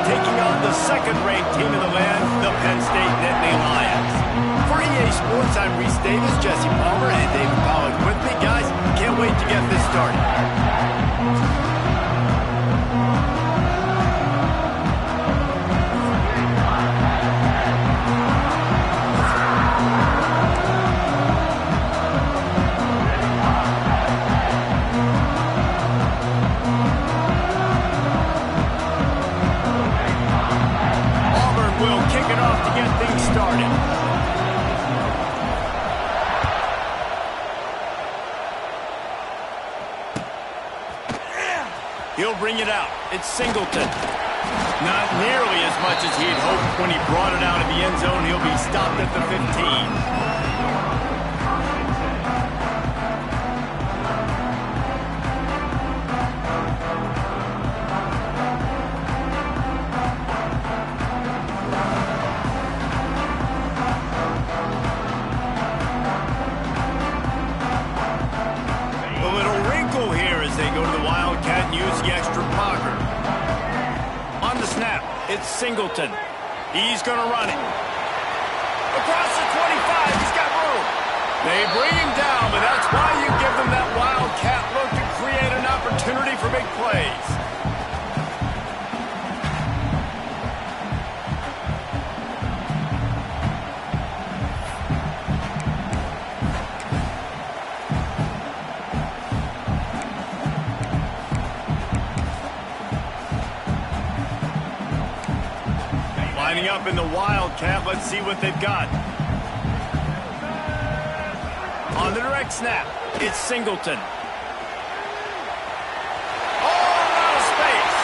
taking on the second-ranked team in the land, the Penn State Nittany Lions. For EA Sports, I'm Reese Davis, Jesse Palmer, and David Pollack with me. Guys, can't wait to get this started. Will kick it off to get things started. He'll bring it out. It's Singleton. Not nearly as much as he'd hoped when he brought it out of the end zone. He'll be stopped at the 15. It's Singleton. He's going to run it. Across the 25, he's got room. They bring him down, but that's why you give them that wildcat look to create an opportunity for big plays. Lining up in the wildcat, let's see what they've got. On the direct snap, it's Singleton. All out of space.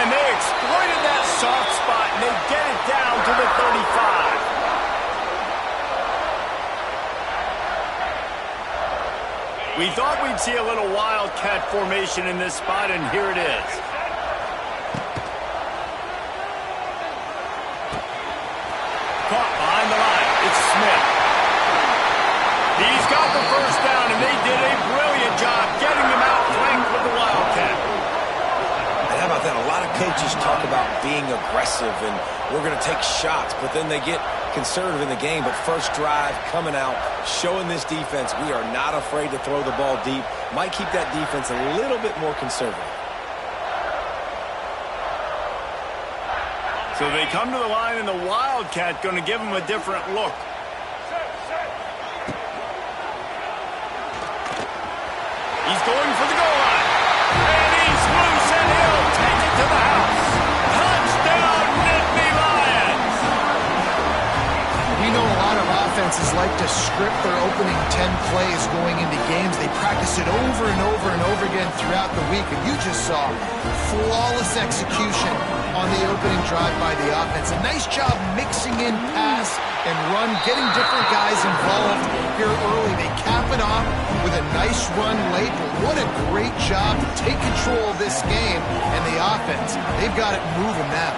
And they exploited that soft spot, and they get it down to the 35. We thought we'd see a little wildcat formation in this spot, and here it is. Caught behind the line. It's Smith. He's got the first down, and they did a brilliant job getting him out flanked with the wildcat. And how about that? A lot of coaches talk about being aggressive, and we're going to take shots, but then they get conservative in the game. But first drive, coming out, showing this defense, we are not afraid to throw the ball deep. Might keep that defense a little bit more conservative. So they come to the line, and the wildcat going to give them a different look. He's going for the goal line. And he's loose, and he'll take it to the house. Touchdown, Nittany Lions! We know a lot of offenses like to script their opening 10 plays going into games. They practice it over and over and over again throughout the week, and you just saw flawless execution on the opening drive by the offense. A nice job mixing in pass and run, getting different guys involved here early. They cap it off with a nice run late, but what a great job to take control of this game. And the offense, they've got it moving now.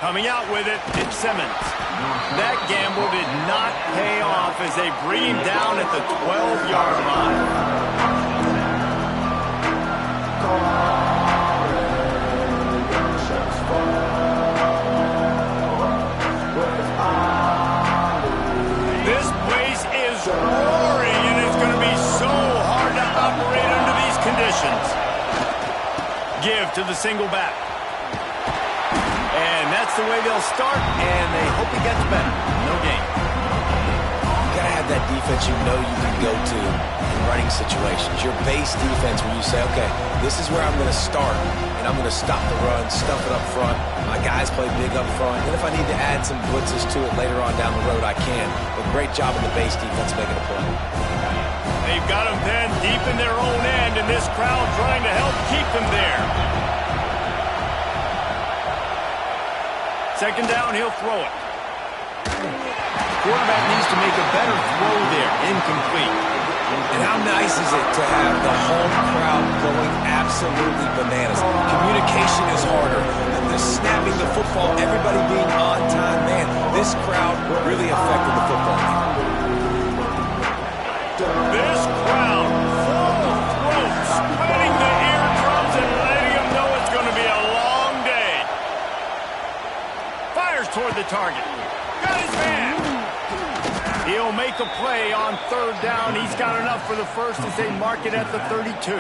Coming out with it, it's Simmons. That gamble did not pay off as they bring him down at the 12-yard line. This place is roaring, and it's going to be so hard to operate under these conditions. Give to the single back. And that's the way they'll start, and they hope it gets better. No gain. You got to have that defense you know you can go to in running situations. Your base defense where you say, okay, this is where I'm going to start, and I'm going to stop the run, stuff it up front. My guys play big up front, and if I need to add some blitzes to it later on down the road, I can. But great job in the base defense making a play. They've got them then deep in their own end, and this crowd trying to help keep them there. Second down, he'll throw it. Quarterback needs to make a better throw there. Incomplete. And how nice is it to have the home crowd going absolutely bananas? Communication is harder. The snapping the football, everybody being on time. Man, this crowd really affected the football game. This crowd full fires toward the target. Got his man. He'll make a play on third down. He's got enough for the first as they mark it at the 32.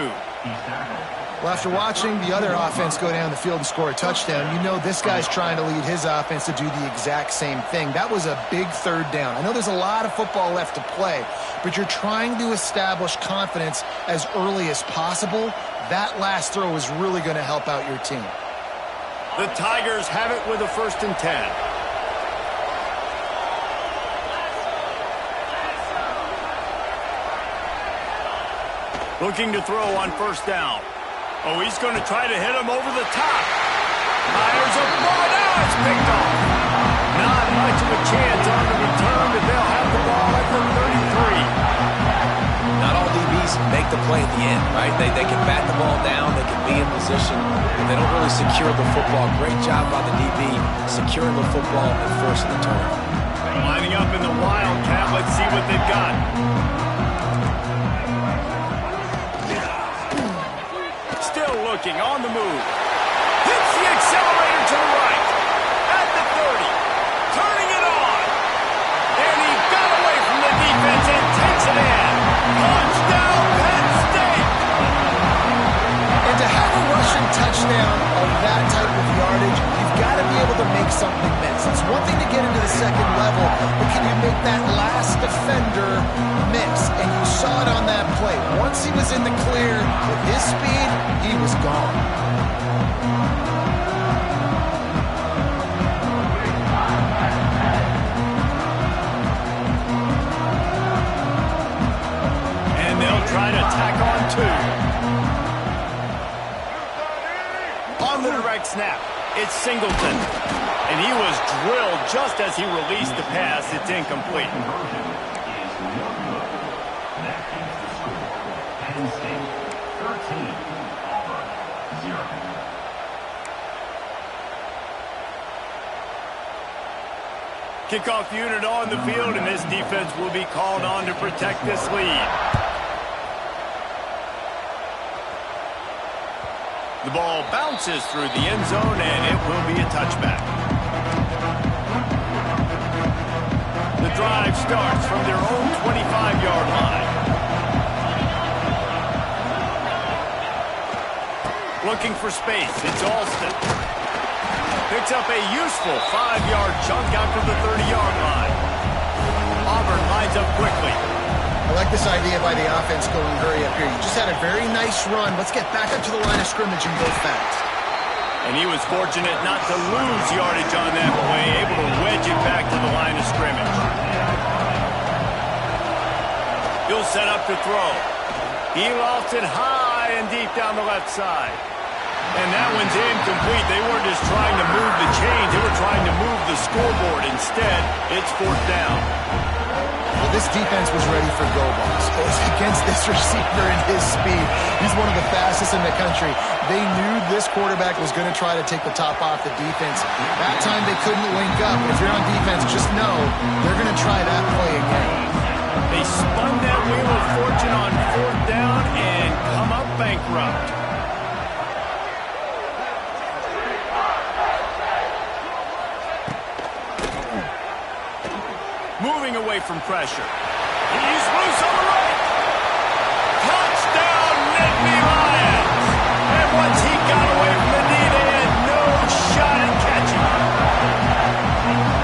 Well, after watching the other offense go down the field and score a touchdown, you know this guy's trying to lead his offense to do the exact same thing. That was a big third down. I know there's a lot of football left to play, but you're trying to establish confidence as early as possible. That last throw is really going to help out your team. The Tigers have it with a 1st and 10. Looking to throw on 1st down. Oh, he's going to try to hit him over the top. Fires a bullet. Now it's picked off. Not much of a chance on the return, but they'll have the ball at the 33. Not all DBs make the play at the end, right? They can bat the ball down, they can be in position, but they don't really secure the football. Great job by the DB securing the football and forcing the turnover. Lining up in the Wildcat. Let's see what they've got. Still looking on the move. Hits the accelerator to the right. At the 30. Turning it on. And he got away from the defense and takes it in. Touchdown, Penn State. And to have a rushing touchdown of that type of yardage, you've got to be able to make something miss. It's one thing to get into the second level, but can you make that last defender miss? And you saw it on that play. Once he was in the clear with his speed, he was gone. And they'll try to tack on 2. On the direct snap, it's Singleton. And he was drilled just as he released the pass. It's incomplete. Kickoff unit on the field, and this defense will be called on to protect this lead. The ball bounces through the end zone, and it will be a touchback. The drive starts from their own 25-yard line. Looking for space, it's Alston. Picks up a useful 5-yard chunk after the 30-yard line. Auburn lines up quickly. I like this idea by the offense going hurry up here. You just had a very nice run. Let's get back up to the line of scrimmage and go fast. And he was fortunate not to lose yardage on that play, able to wedge it back to the line of scrimmage. He'll set up to throw. He lofts it high and deep down the left side. And that one's incomplete. They weren't just trying to move the chains. They were trying to move the scoreboard. Instead, it's 4th down. Well, this defense was ready for go balls. Against this receiver and his speed. He's one of the fastest in the country. They knew this quarterback was going to try to take the top off the defense. That time they couldn't link up. If you're on defense, just know they're going to try that play again. They spun that wheel of fortune on 4th down and come up bankrupt. Moving away from pressure. He's loose on the right. Touchdown, Nittany Lions. And once he got away from the knee, they had no shot at catching him.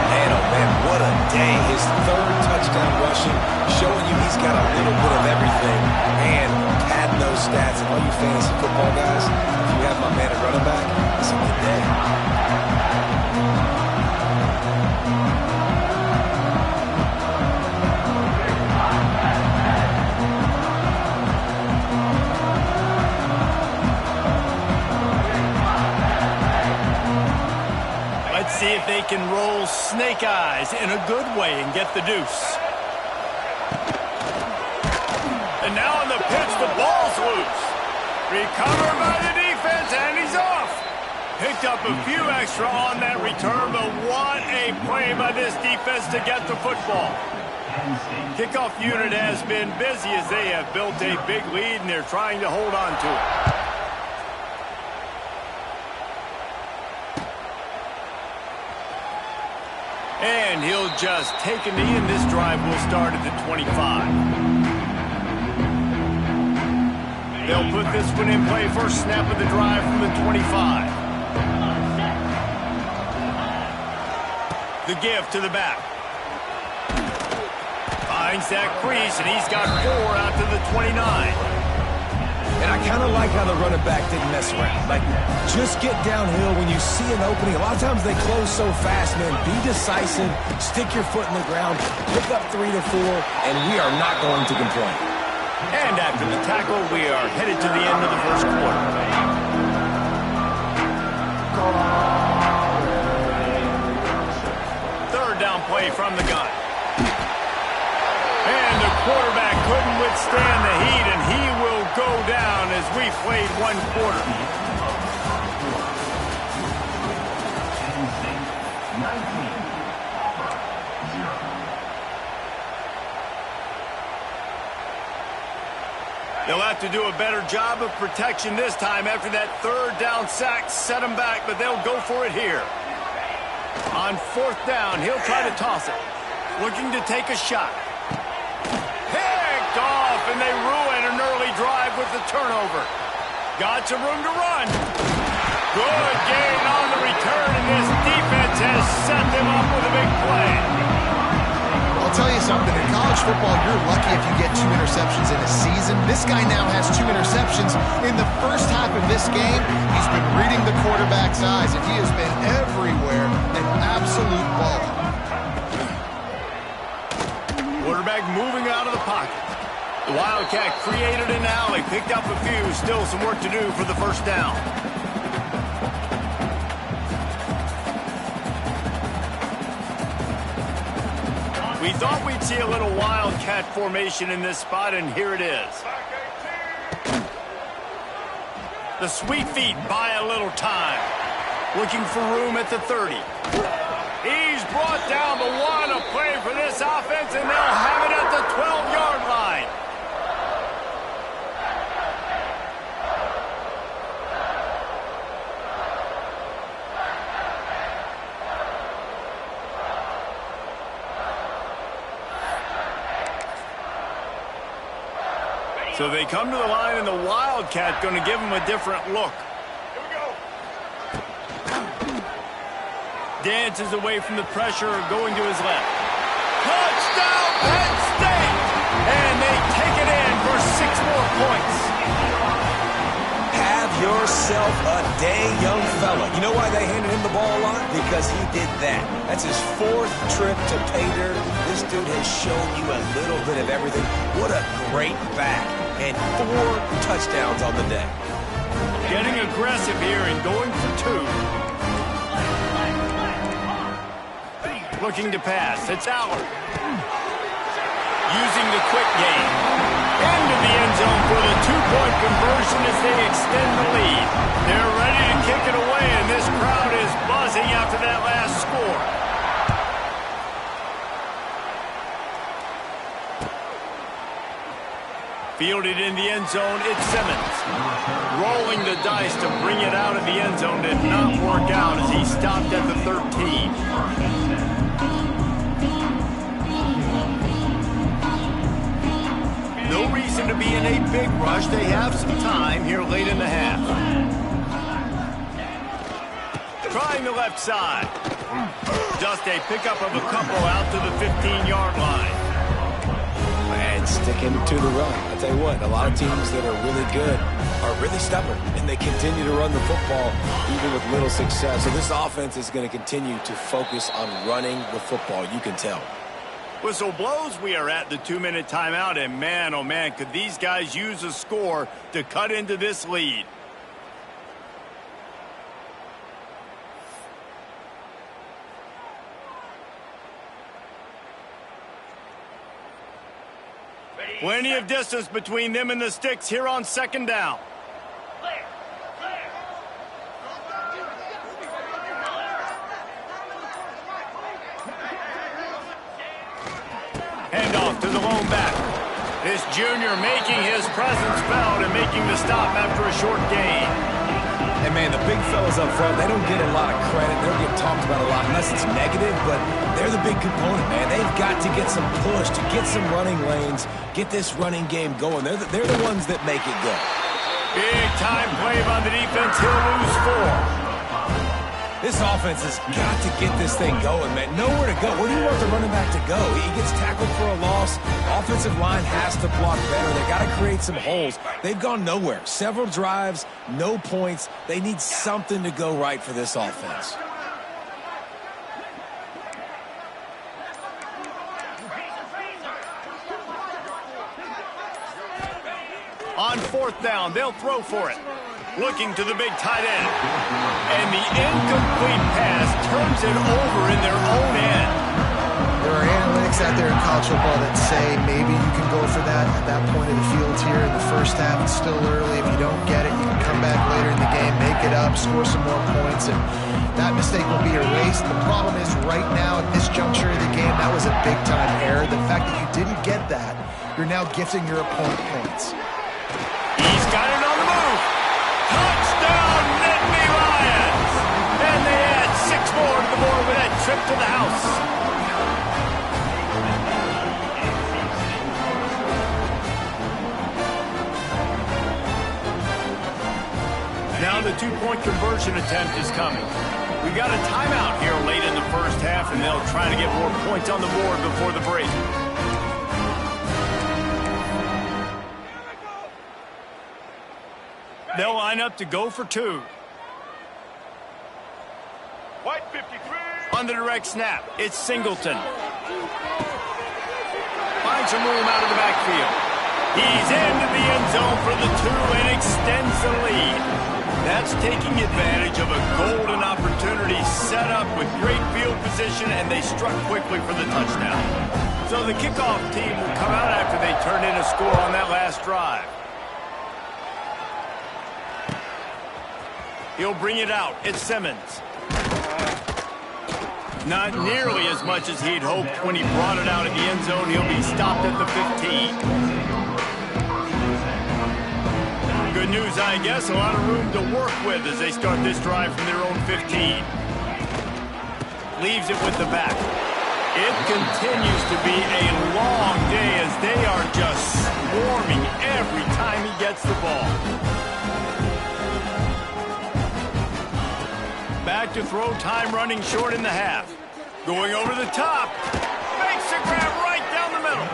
Man, oh man, what a day. His 3rd touchdown rushing, showing you he's got a little bit of everything and had no stats. And all you fantasy football guys, if you have my man at running back, it's a good day. Let's see if they can roll snake eyes in a good way and get the deuce. And now on the pitch, the ball's loose. Recovered by the defense, and he's off. Picked up a few extra on that return, but what a play by this defense to get the football. Kickoff unit has been busy as they have built a big lead, and they're trying to hold on to it. And he'll just take a knee, and this drive will start at the 25. They'll put this one in play. First snap of the drive from the 25. The give to the back. Finds that crease, and he's got 4 out to the 29. And I kind of like how the running back didn't mess around. Like, just get downhill when you see an opening. A lot of times they close so fast, man. Be decisive, stick your foot in the ground, pick up 3 to 4, and we are not going to complain. And after the tackle, we are headed to the end of the first quarter. Third down play from the gun. And the quarterback couldn't withstand the heat, and he will go down as we played one quarter. They'll have to do a better job of protection this time after that third down sack set them back, but they'll go for it here. On fourth down, he'll try to toss it. Looking to take a shot. Picked off, and they ruin an early drive with the turnover. Got some room to run. Good gain on the return, and this defense has set them up with a big play. I'll tell you something, in college football, you're lucky if you get 2 interceptions in a season. This guy now has 2 interceptions in the first half of this game. He's been reading the quarterback's eyes, and he has been everywhere, an absolute ball. Quarterback moving out of the pocket. The Wildcat created an alley, picked up a few, still some work to do for the first down. We thought we'd see a little Wildcat formation in this spot, and here it is. The sweet feet buy a little time. Looking for room at the 30. He's brought down the one to play for this offense, and they'll have it at the 12-yard line. So they come to the line, and the Wildcat going to give them a different look. Here we go. Dances away from the pressure, going to his left. Touchdown, Penn State! And they take it in for 6 more points. Have yourself a dang young fella. You know why they handed him the ball a lot? Because he did that. That's his 4th trip to pay dirt. This dude has shown you a little bit of everything. What a great back. And 4 touchdowns on the day. Getting aggressive here and going for 2. Looking to pass. It's Allard. Using the quick game. Into the end zone for the 2-point conversion as they extend the lead. They're ready to kick it away, and this crowd is buzzing after that last score. Fielded in the end zone, it's Simmons. Rolling the dice to bring it out of the end zone did not work out as he stopped at the 13. No reason to be in a big rush. They have some time here late in the half. Trying the left side. Just a pickup of a couple out to the 15-yard line. And sticking to the run. I'll tell you what, a lot of teams that are really good are really stubborn, and they continue to run the football even with little success. So this offense is going to continue to focus on running the football. You can tell. Whistle blows, we are at the 2-minute timeout, and man, oh man, could these guys use a score to cut into this lead. Plenty of distance between them and the sticks here on second down. Handoff to the lone back. This junior making his presence felt and making the stop after a short gain. And, man, the big fellas up front, they don't get a lot of credit. They don't get talked about a lot unless it's negative, but they're the big component, man. They've got to get some push, to get some running lanes, get this running game going. They're the ones that make it go. Big time play by the defense. He'll lose 4. This offense has got to get this thing going, man. Nowhere to go. Where do you want the running back to go? He gets tackled for a loss. Offensive line has to block better. They got to create some holes. They've gone nowhere. Several drives, no points. They need something to go right for this offense. On 4th down, they'll throw for it. Looking to the big tight end. And the incomplete pass turns it over in their own end. There are analytics out there in college football that say maybe you can go for that at that point of the field here in the first half. It's still early. If you don't get it, you can come back later in the game, make it up, score some more points, and that mistake will be erased. The problem is right now at this juncture of the game, that was a big-time error. The fact that you didn't get that, you're now gifting your opponent points. He's got it on the move. Touchdown, Nittany Lions! And they add 6 more to the board with that trip to the house. Now the 2-point conversion attempt is coming. We got a timeout here late in the first half, and they'll try to get more points on the board before the break. They'll line up to go for 2. White 53. On the direct snap, it's Singleton. Finds some room out of the backfield. He's into the end zone for the 2 and extends the lead. That's taking advantage of a golden opportunity set up with great field position, and they struck quickly for the touchdown. So the kickoff team will come out after they turn in a score on that last drive. He'll bring it out. It's Simmons. Not nearly as much as he'd hoped when he brought it out in the end zone. He'll be stopped at the 15. Good news, I guess. A lot of room to work with as they start this drive from their own 15. Leaves it with the back. It continues to be a long day as they are just swarming every time he gets the ball. Back to throw, time running short in the half. Going over the top. Makes a grab right down the middle.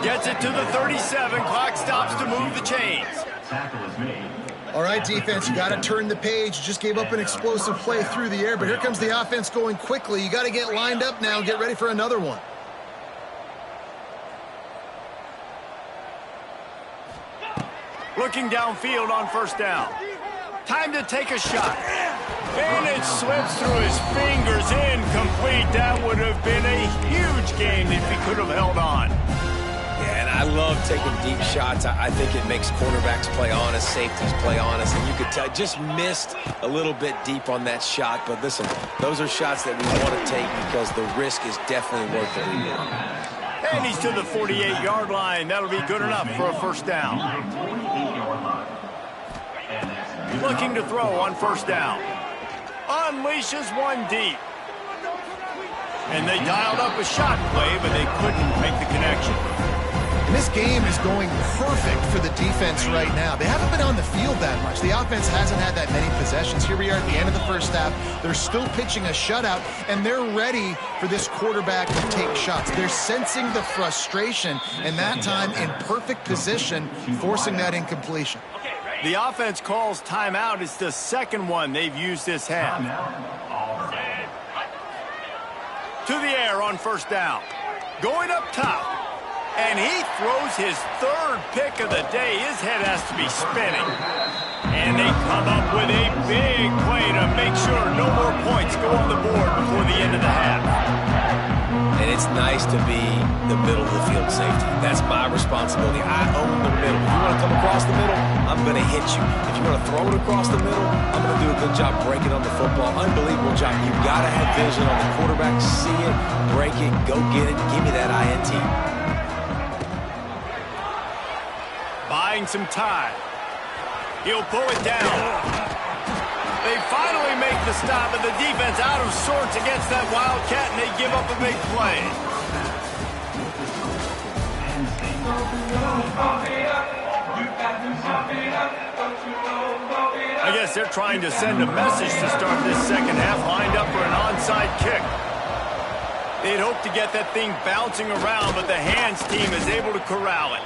Gets it to the 37. Clock stops to move the chains. All right, defense, you got to turn the page. You just gave up an explosive play through the air, but here comes the offense going quickly. You got to get lined up now and get ready for another one. Looking downfield on 1st down. Time to take a shot. And it slips through his fingers, incomplete. That would have been a huge game if he could have held on. Yeah, and I love taking deep shots. I think it makes cornerbacks play honest, safeties play honest, and you could tell just missed a little bit deep on that shot. But listen, those are shots that we want to take because the risk is definitely worth the reward. And he's to the 48-yard line. That'll be good enough for a 1st down. Looking to throw on 1st down. Unleashes one deep. And they dialed up a shot play, but they couldn't make the connection. And this game is going perfect for the defense right now. They haven't been on the field that much. The offense hasn't had that many possessions. Here we are at the end of the first half. They're still pitching a shutout, and they're ready for this quarterback to take shots. They're sensing the frustration, and that time in perfect position, forcing that incompletion. The offense calls timeout. It's the second one they've used this half. To the air on 1st down. Going up top. And he throws his 3rd pick of the day. His head has to be spinning. And they come up with a big play to make sure no more points go on the board before the end of the half. And it's nice to be the middle of the field safety. That's my responsibility. I own the middle. If you want to come across the middle, I'm going to hit you. If you want to throw it across the middle, I'm going to do a good job breaking on the football. Unbelievable job. You've got to have vision on the quarterback. See it, break it, go get it, give me that INT. Buying some time. He'll pull it down. They finally make the stop, and the defense out of sorts against that Wildcat, and they give up a big play. I guess they're trying to send a message to start this second half, lined up for an onside kick. They'd hoped to get that thing bouncing around, but the hands team is able to corral it.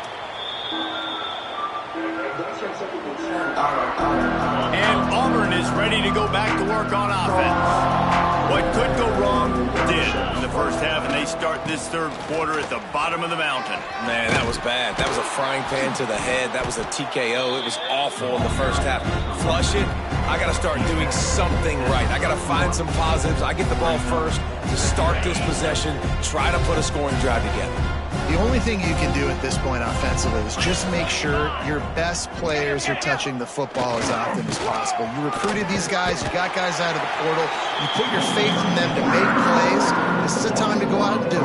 And Auburn is ready to go back to work on offense. What could go wrong did in the first half, and they start this third quarter at the bottom of the mountain. Man, that was bad. That was a frying pan to the head. That was a TKO. It was awful in the first half. Flush it. I got to start doing something right. I got to find some positives. I get the ball first to start this possession, try to put a scoring drive together. The only thing you can do at this point offensively is just make sure your best players are touching the football as often as possible. You recruited these guys. You got guys out of the portal. You put your faith in them to make plays. This is a time to go out and do it.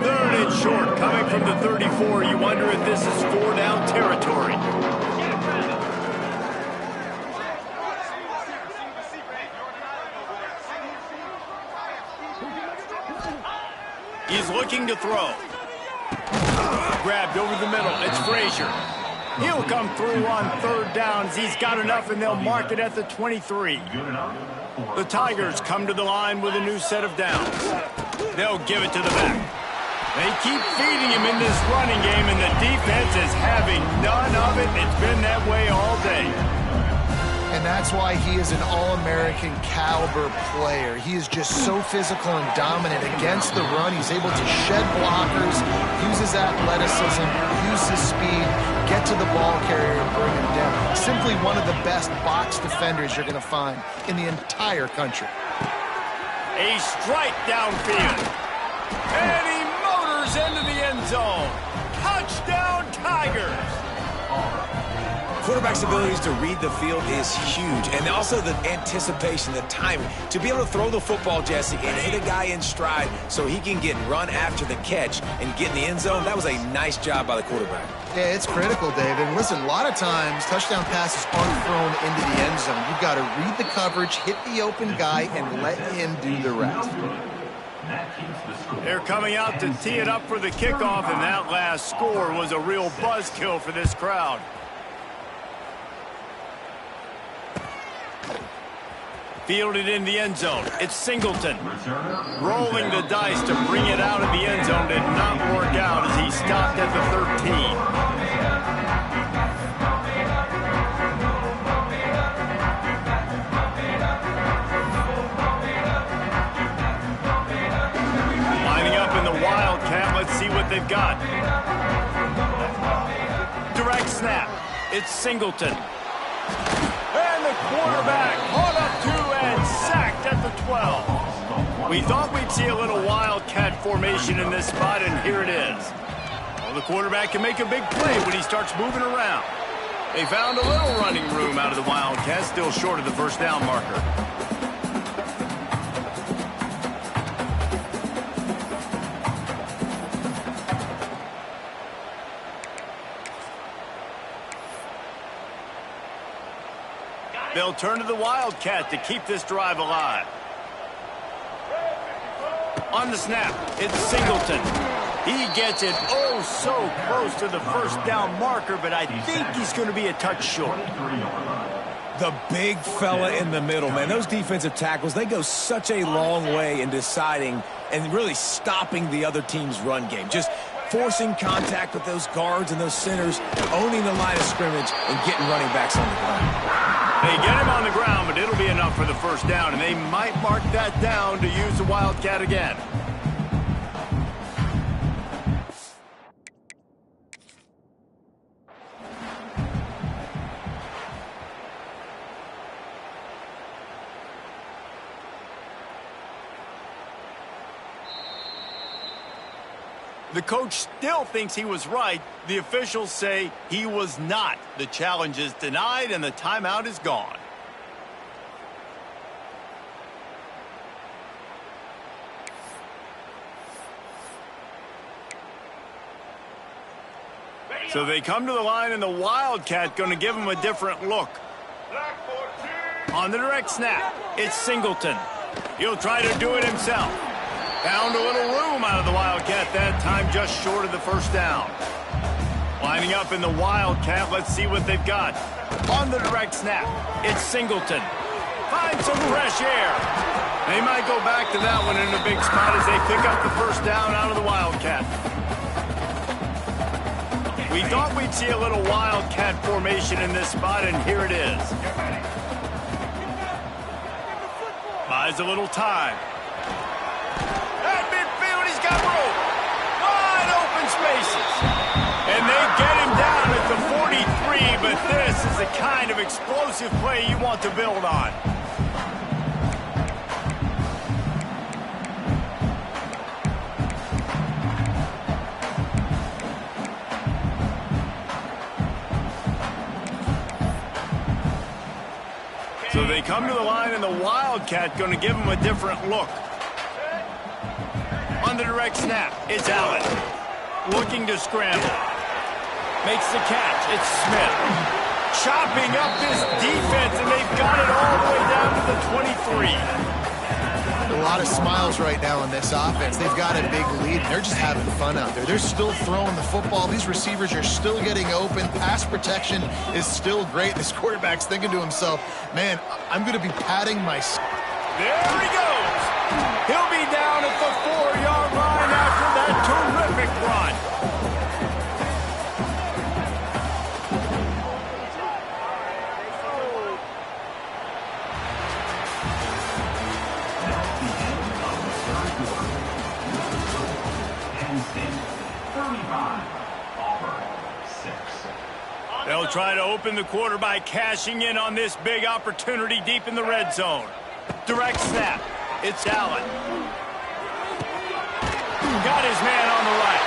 Third and short, coming from the 34. You wonder if this is 4-down territory. He's looking to throw. Grabbed over the middle. It's Frazier. He'll come through on third downs. He's got enough, and they'll mark it at the 23. The Tigers come to the line with a new set of downs. They'll give it to the back. They keep feeding him in this running game, and the defense is having none of it. It's been that way all day. And that's why he is an All-American caliber player. He is just so physical and dominant against the run. He's able to shed blockers, use his athleticism, use his speed, get to the ball carrier and bring him down. Simply one of the best box defenders you're going to find in the entire country. A strike downfield. And he motors into the end zone. Touchdown, Tigers. Quarterback's abilities to read the field is huge, and also the anticipation, the timing. To be able to throw the football, Jesse, and hit a guy in stride so he can get run after the catch and get in the end zone, that was a nice job by the quarterback. Yeah, it's critical, David. And listen, a lot of times touchdown passes aren't thrown into the end zone. You've got to read the coverage, hit the open guy, and let him do the rest. They're coming out to tee it up for the kickoff, and that last score was a real buzzkill for this crowd. Fielded in the end zone. It's Singleton. Rolling the dice to bring it out of the end zone did not work out as he stopped at the 13. Lining up in the Wildcat. Let's see what they've got. Direct snap. It's Singleton. And the quarterback caught up to and sacked at the 12. We thought we'd see a little Wildcat formation in this spot, and here it is. Well, the quarterback can make a big play when he starts moving around. They found a little running room out of the Wildcat, still short of the first down marker. They'll turn to the Wildcat to keep this drive alive. On the snap, it's Singleton. He gets it oh so close to the first down marker, but I think he's going to be a touch short. The big fella in the middle, man. Those defensive tackles, they go such a long way in deciding and really stopping the other team's run game. Just forcing contact with those guards and those centers, owning the line of scrimmage, and getting running backs on the ground. They get him on the ground, but it'll be enough for the first down, and they might mark that down to use the Wildcat again. The coach still thinks he was right. The officials say he was not. The challenge is denied, and the timeout is gone. So they come to the line, and the Wildcat going to give him a different look. On the direct snap, it's Singleton. He'll try to do it himself. Found a little room out of the Wildcat that time, just short of the first down. Lining up in the Wildcat, let's see what they've got. On the direct snap, it's Singleton. Find some fresh air. They might go back to that one in a big spot as they pick up the first down out of the Wildcat. We thought we'd see a little Wildcat formation in this spot, and here it is. Buys a little time. At midfield, he's got room. Wide open spaces. And they get him down at the 43, but this is the kind of explosive play you want to build on. So they come to the line, and the Wildcat going to give them a different look. On the direct snap, it's Allen. Looking to scramble. Makes the catch. It's Smith. Chopping up this defense, and they've got it all the way down to the 23. A lot of smiles right now in this offense. They've got a big lead. They're just having fun out there. They're still throwing the football. These receivers are still getting open. Pass protection is still great. This quarterback's thinking to himself, man, I'm going to be patting my... There he goes. He'll be down at the 4-yard line after that terrific run. They'll try to open the quarter by cashing in on this big opportunity deep in the red zone. Direct snap. It's Allen. Got his man on the right.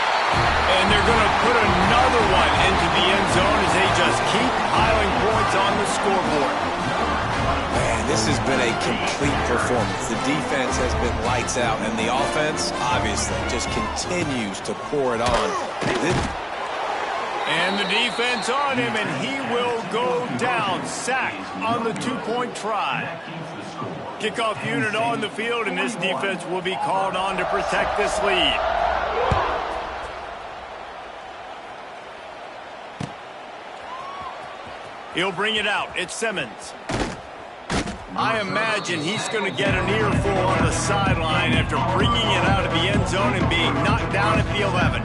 And they're going to put another one into the end zone as they just keep piling points on the scoreboard. Man, this has been a complete performance. The defense has been lights out, and the offense, obviously, just continues to pour it on. And the defense on him, and he will go down. Sacked on the two-point try. Kickoff unit on the field, and this defense will be called on to protect this lead. He'll bring it out. It's Simmons. I imagine he's going to get an earful on the sideline after bringing it out of the end zone and being knocked down at the 11.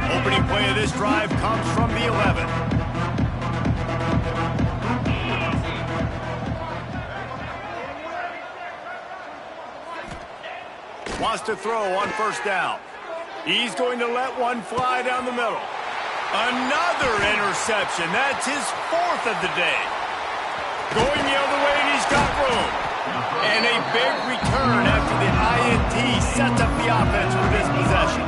Opening play of this drive comes from the 11. Wants to throw on first down. He's going to let one fly down the middle. Another interception. That's his fourth of the day. Going the other way, and he's got room. And a big return after the INT sets up the offense for this possession.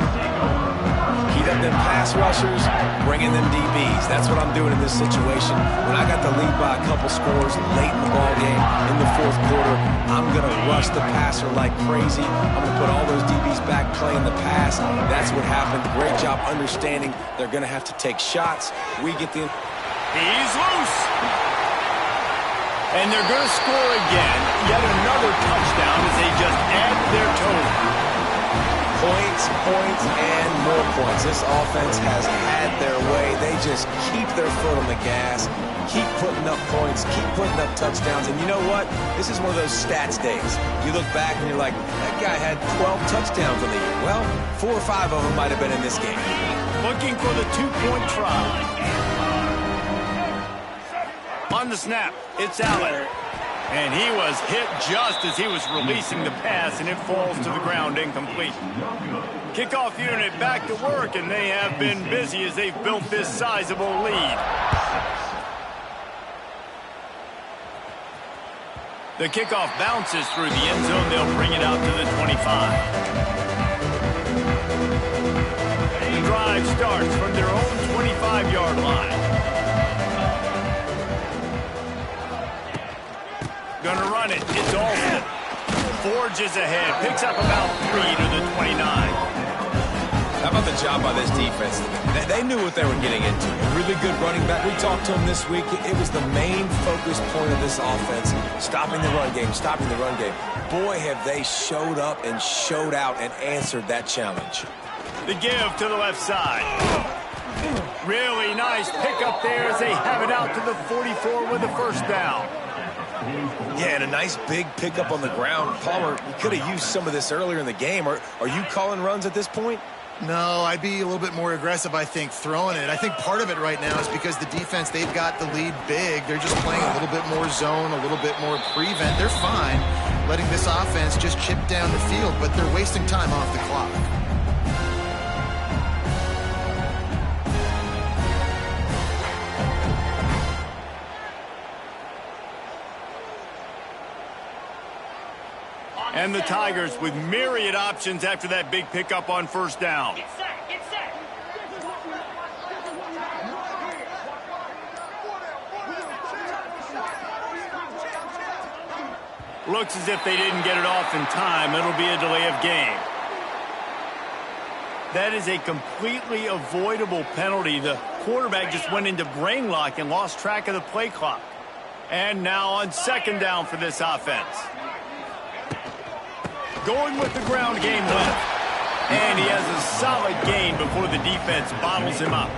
Heat up them pass rushers, bringing them DBs. That's what I'm doing in this situation. When I got the lead by a couple scores late in the ball game, in the fourth quarter, I'm going to rush the passer like crazy. I'm going to put all those DBs back playing the pass. That's what happened. Great job understanding they're going to have to take shots. We get the... He's loose. And they're going to score again. Yet another touchdown as they just add their total. Points, points, and more points. This offense has had their way. They just keep their foot on the gas, keep putting up points, keep putting up touchdowns. And you know what? This is one of those stats days. You look back and you're like, that guy had 12 touchdowns on the year. Well, 4 or 5 of them might have been in this game. Looking for the two-point try. On the snap, it's Allen. And he was hit just as he was releasing the pass, and it falls to the ground incomplete. Kickoff unit back to work, and they have been busy as they've built this sizable lead. The kickoff bounces through the end zone. They'll bring it out to the 25. The drive starts from their own 25-yard line. Gonna run it. It's Alston. Forges ahead. Picks up about 3 to the 29. How about the the job by this defense. They knew what they were getting into. A really good running back. We talked to him this week. It was the main focus point of this offense, stopping the run game, stopping the run game. Boy, have they showed up and showed out and answered that challenge. The give to the left side. Really nice pickup there as they have it out to the 44 with the first down. Yeah, and a nice big pickup on the ground. Palmer, you could have used some of this earlier in the game. Are you calling runs at this point? No, I'd be a little bit more aggressive, I think, throwing it. I think part of it right now is because the defense, they've got the lead big. They're just playing a little bit more zone, a little bit more prevent. They're fine letting this offense just chip down the field, but they're wasting time off the clock. And the Tigers with myriad options after that big pickup on first down. Get set, get set. Looks as if they didn't get it off in time. It'll be a delay of game. That is a completely avoidable penalty. The quarterback just went into brain lock and lost track of the play clock. And now on second down for this offense. Going with the ground game left. And he has a solid gain before the defense bottles him up.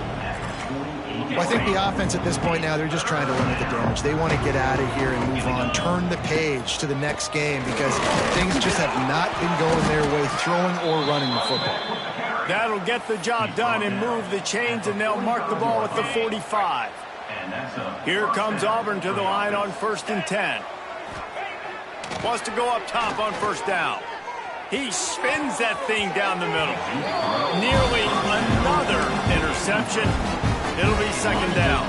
Well, I think the offense at this point now, they're just trying to limit the damage. They want to get out of here and move on, turn the page to the next game because things just have not been going their way, throwing or running the football. That'll get the job done and move the chains, and they'll mark the ball at the 45. Here comes Auburn to the line on 1st and 10. Wants to go up top on first down. He spins that thing down the middle. Nearly another interception. It'll be second down.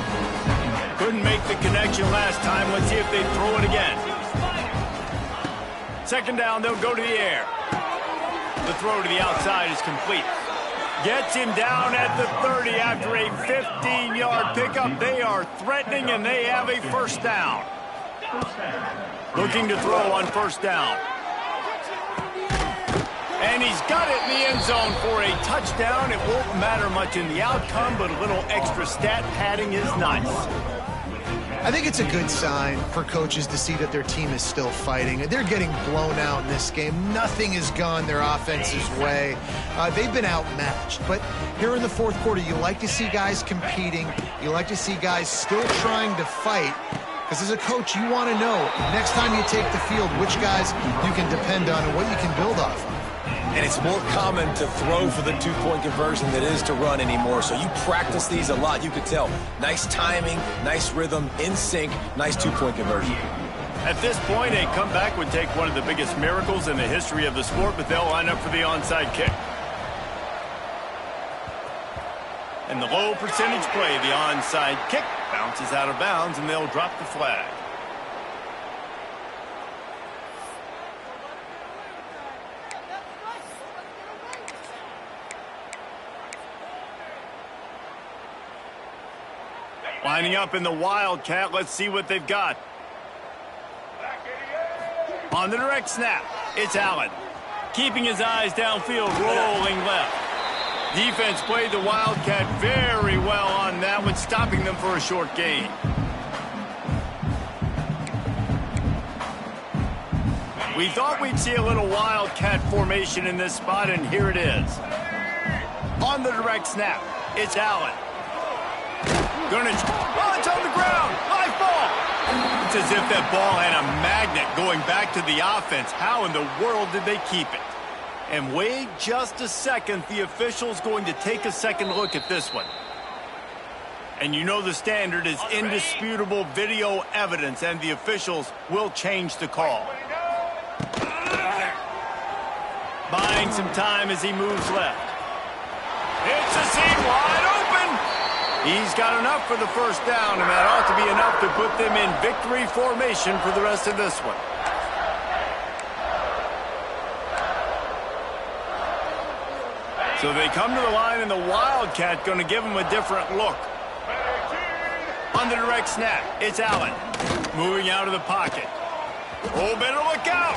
Couldn't make the connection last time. Let's see if they throw it again. Second down, they'll go to the air. The throw to the outside is complete. Gets him down at the 30 after a 15-yard pickup. They are threatening, and they have a first down. Looking to throw on first down. And he's got it in the end zone for a touchdown. It won't matter much in the outcome, but a little extra stat padding is nice. I think it's a good sign for coaches to see that their team is still fighting. They're getting blown out in this game. Nothing has gone their offense's way. They've been outmatched. But here in the fourth quarter, you like to see guys competing. You like to see guys still trying to fight. Because as a coach, you want to know next time you take the field which guys you can depend on and what you can build off of. And it's more common to throw for the two-point conversion than it is to run anymore. So you practice these a lot. You could tell. Nice timing, nice rhythm, in sync, nice two-point conversion. At this point, a comeback would take one of the biggest miracles in the history of the sport, but they'll line up for the onside kick. And the low percentage play, the onside kick, bounces out of bounds, and they'll drop the flag. Lining up in the Wildcat. Let's see what they've got. On the direct snap, it's Allen. Keeping his eyes downfield, rolling left. Defense played the Wildcat very well on that one, stopping them for a short gain. We thought we'd see a little Wildcat formation in this spot, and here it is. On the direct snap, it's Allen. Oh, it's on the ground. Live ball. It's as if that ball had a magnet going back to the offense. How in the world did they keep it? And wait just a second. The official's going to take a second look at this one. And you know the standard is indisputable video evidence, and the officials will change the call. Buying some time as he moves left. It's a seam wide open. He's got enough for the first down, and that ought to be enough to put them in victory formation for the rest of this one. So they come to the line, and the Wildcat going to give them a different look. On the direct snap, it's Allen. Moving out of the pocket. Oh, better look out.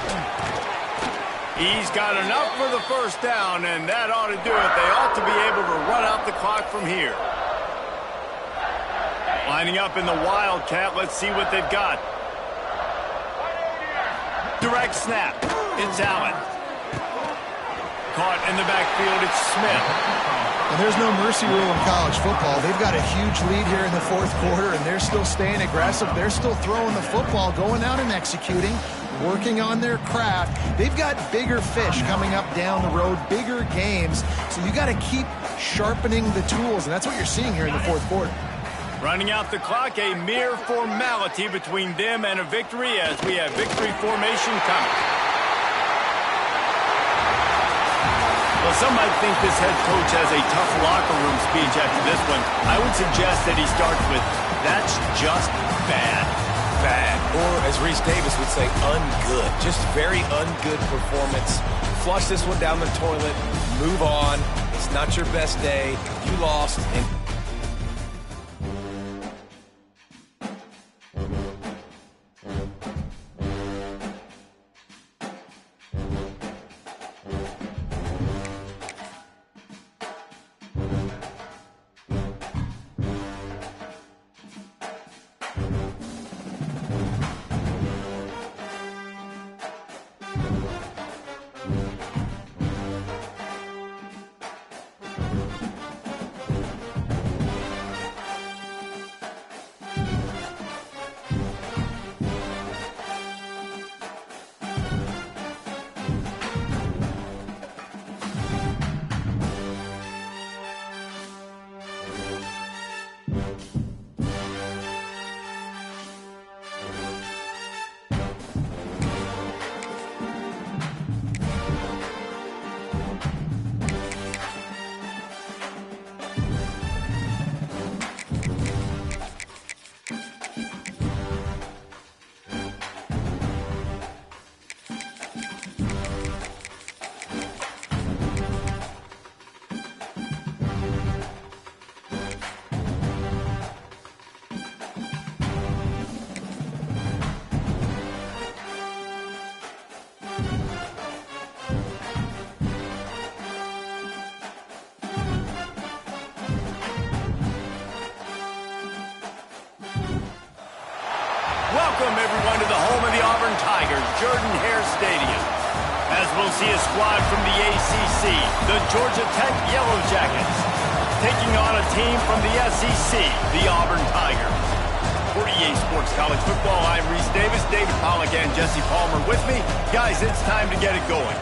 He's got enough for the first down, and that ought to do it. They ought to be able to run out the clock from here. Lining up in the Wildcat. Let's see what they've got. Direct snap. It's Allen. Caught in the backfield. It's Smith. And there's no mercy rule in college football. They've got a huge lead here in the fourth quarter, and they're still staying aggressive. They're still throwing the football, going out and executing, working on their craft. They've got bigger fish coming up down the road, bigger games. So you got to keep sharpening the tools, and that's what you're seeing here in the fourth quarter. Running out the clock, a mere formality between them and a victory as we have victory formation coming. Well, some might think this head coach has a tough locker room speech after this one. I would suggest that he starts with, "That's just bad." Bad. Or, as Reese Davis would say, ungood. Just very ungood performance. Flush this one down the toilet. Move on. It's not your best day. You lost. And Welcome, everyone, to the home of the Auburn Tigers, Jordan-Hare Stadium. As we'll see a squad from the ACC, the Georgia Tech Yellow Jackets, taking on a team from the SEC, the Auburn Tigers. For EA Sports College Football, I'm Reese Davis, David Pollack, and Jesse Palmer with me. Guys, it's time to get it going.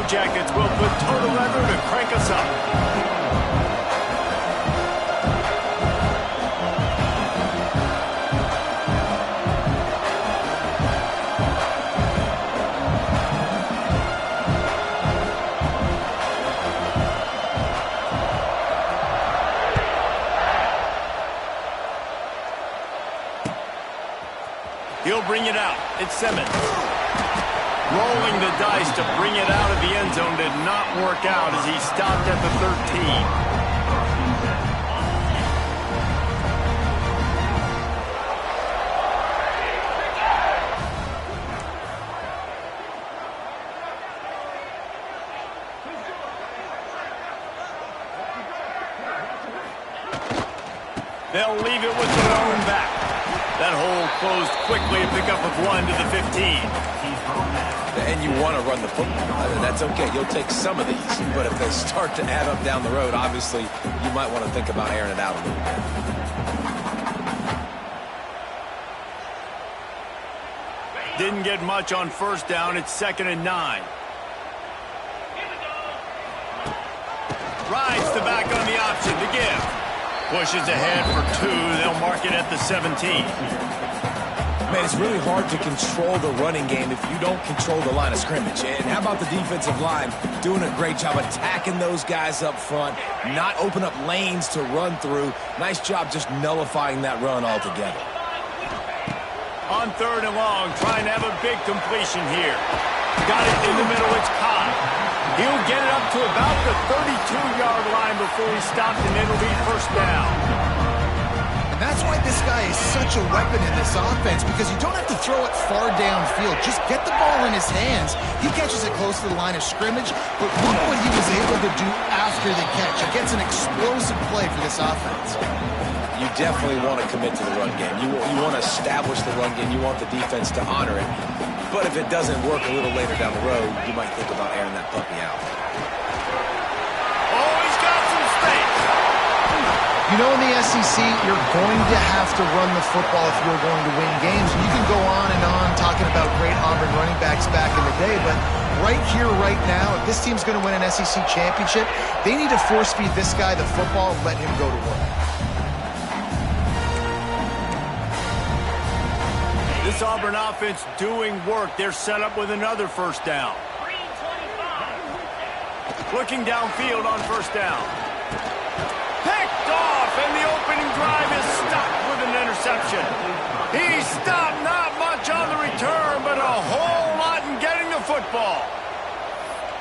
Jackets will put total leather to crank us up. He'll bring it out. It's Simmons. Rolling the dice to bring it out of the end zone did not work out as he stopped at the 13. They'll leave it with the lone back. That hole closed quickly, a pickup of 1 to the 15. And you want to run the football. That's okay. You'll take some of these. But if they start to add up down the road, obviously, you might want to think about airing it out a little bit. Didn't get much on first down. It's 2nd and 9. Rides the back on the option to give. Pushes ahead for 2. They'll mark it at the 17. Man, it's really hard to control the running game if you don't control the line of scrimmage. And how about the defensive line doing a great job attacking those guys up front, not open up lanes to run through. Nice job just nullifying that run altogether. On 3rd and long, trying to have a big completion here. Got it in the middle, it's caught. He'll get it up to about the 32-yard line before he stopped, and it'll be first down. And that's why this guy is such a weapon in this offense, because you don't have to throw it far downfield. Just get the ball in his hands. He catches it close to the line of scrimmage, but look what he was able to do after the catch. It gets an explosive play for this offense. You definitely want to commit to the run game. You want to establish the run game. You want the defense to honor it. But if it doesn't work a little later down the road, you might think about airing that puppy out. Oh, he's got some space. You know, in the SEC, you're going to have to run the football if you're going to win games. You can go on and on talking about great Auburn running backs back in the day, but right here, right now, if this team's going to win an SEC championship, they need to force-feed this guy the football and let him go to work. This Auburn offense doing work. They're set up with another first down. Looking downfield on first down. Picked off, and the opening drive is stopped with an interception. He stopped, not much on the return, but a whole lot in getting the football.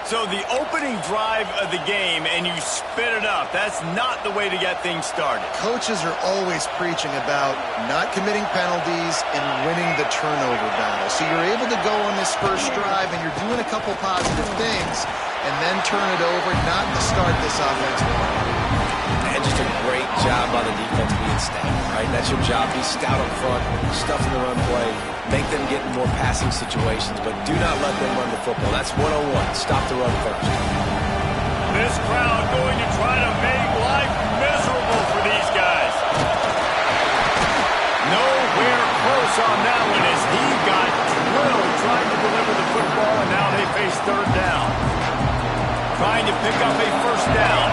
So the opening drive of the game, and you spit it up. That's not the way to get things started. Coaches are always preaching about not committing penalties and winning the turnover battle. So you're able to go on this first drive, and you're doing a couple positive things, and then turn it over, not to start this offense. And just a great job by the defense being stout, right? That's your job. Be stout up front, stuff in the run play, make them get in more passing situations, but do not let them run the football. That's 101. Stop the run first. This crowd going to try to make life miserable for these guys. Nowhere close on that one as he got drilled trying to deliver the football, and now they face 3rd down. Trying to pick up a first down.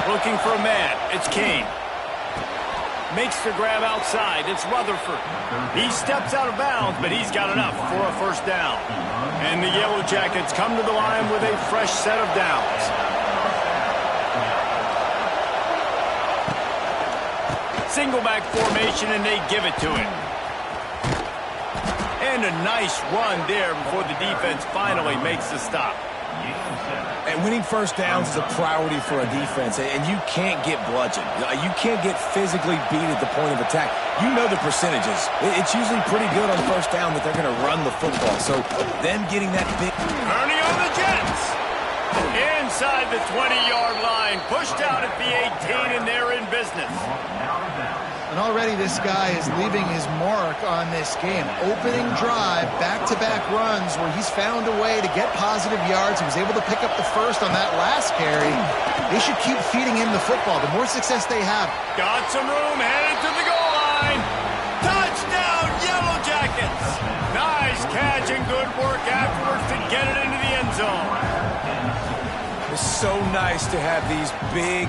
Looking for a man. It's Kane. Makes the grab outside. It's Rutherford. He steps out of bounds, but he's got enough for a first down. And the Yellow Jackets come to the line with a fresh set of downs. Single back formation, and they give it to him. And a nice run there before the defense finally makes the stop. And winning first downs is a priority for a defense, and you can't get bludgeoned. You can't get physically beat at the point of attack. You know the percentages. It's usually pretty good on first down that they're going to run the football. So them getting that big... Ernie on the Jets. Inside the 20-yard line. Pushed out at the 18, and they're in business. And already this guy is leaving his mark on this game. Opening drive, back-to-back runs where he's found a way to get positive yards. He was able to pick up the first on that last carry. They should keep feeding him the football. The more success they have. Got some room, headed to the goal line. Touchdown, Yellow Jackets. Nice catch and good work afterwards to get it into the end zone. It's so nice to have these big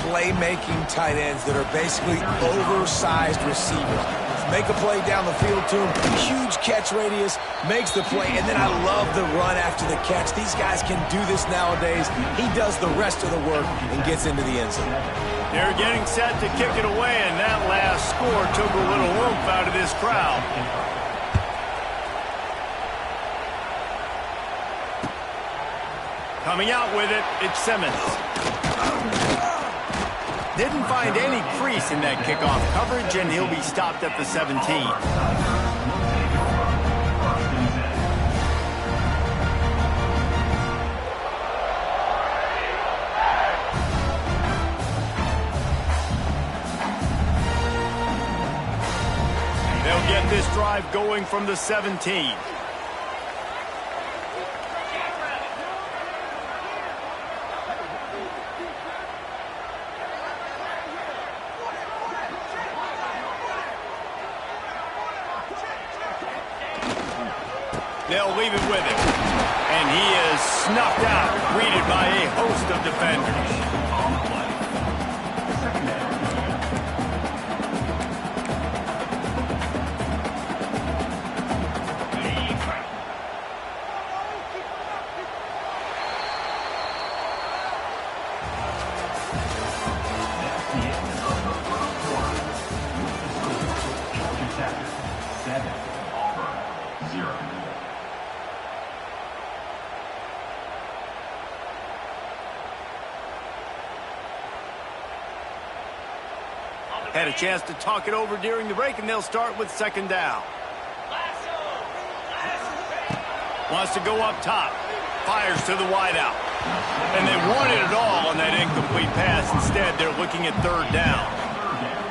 playmaking tight ends that are basically oversized receivers. Make a play down the field to him, huge catch radius, makes the play, and then I love the run after the catch. These guys can do this nowadays. He does the rest of the work and gets into the end zone. They're getting set to kick it away, and that last score took a little oomph out of this crowd. Coming out with it, it's Simmons. Didn't find any crease in that kickoff coverage, and he'll be stopped at the 17. They'll get this drive going from the 17. They'll leave it with him. And he is snuffed out, greeted by a host of defenders. Had a chance to talk it over during the break, and they'll start with second down. Wants to go up top. Fires to the wideout. And they wanted it all on that incomplete pass. Instead, they're looking at third down.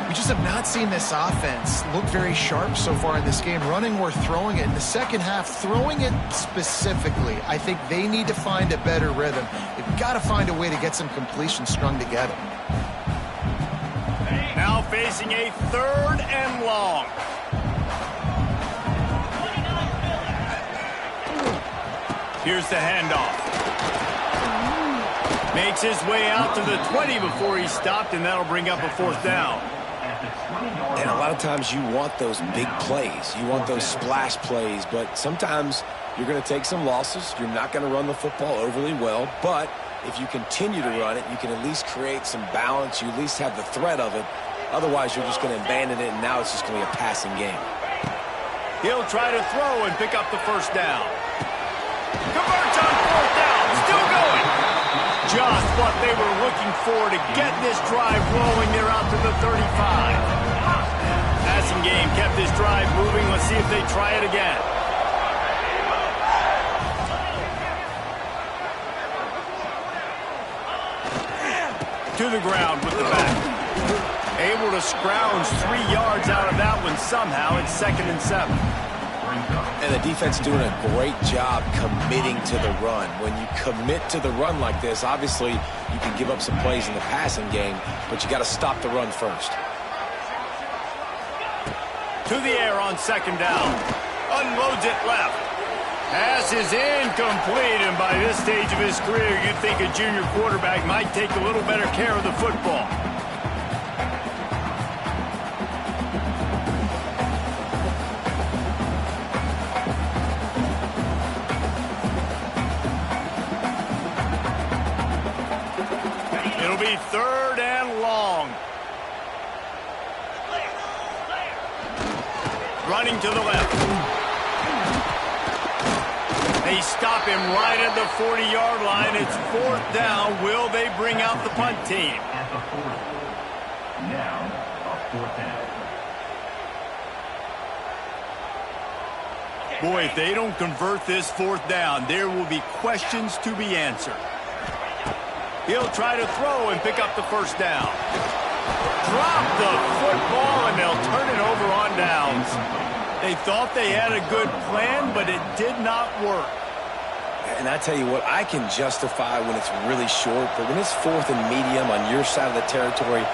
We just have not seen this offense look very sharp so far in this game, running or throwing it. In the second half, throwing it specifically, I think they need to find a better rhythm. They've got to find a way to get some completions strung together. Now facing a third and long. Here's the handoff. Makes his way out to the 20 before he stopped, and that'll bring up a fourth down. And a lot of times you want those big plays. You want those splash plays, but sometimes you're going to take some losses. You're not going to run the football overly well, but if you continue to run it, you can at least create some balance. You at least have the threat of it. Otherwise, you're just going to abandon it, and now it's just going to be a passing game. He'll try to throw and pick up the first down. Converts on fourth down. Still going. Just what they were looking for to get this drive rolling. They're out to the 35. Passing game kept this drive moving. Let's see if they try it again. To the ground with the back. Able to scrounge 3 yards out of that one somehow. It's 2nd and 7. And the defense doing a great job committing to the run. When you commit to the run like this, obviously you can give up some plays in the passing game, but you got to stop the run first. To the air on second down. Unloads it left. Pass is incomplete, and by this stage of his career, you'd think a junior quarterback might take a little better care of the football. It'll be third and long. Running to the left. They stop him right at the 40-yard line. It's fourth down. Will they bring out the punt team? At the 40. Now, a fourth down. Boy, if they don't convert this fourth down, there will be questions to be answered. He'll try to throw and pick up the first down. Drop the football, and they'll turn it over on downs. They thought they had a good plan, but it did not work. And I tell you what, I can justify when it's really short, but when it's fourth and medium on your side of the territory,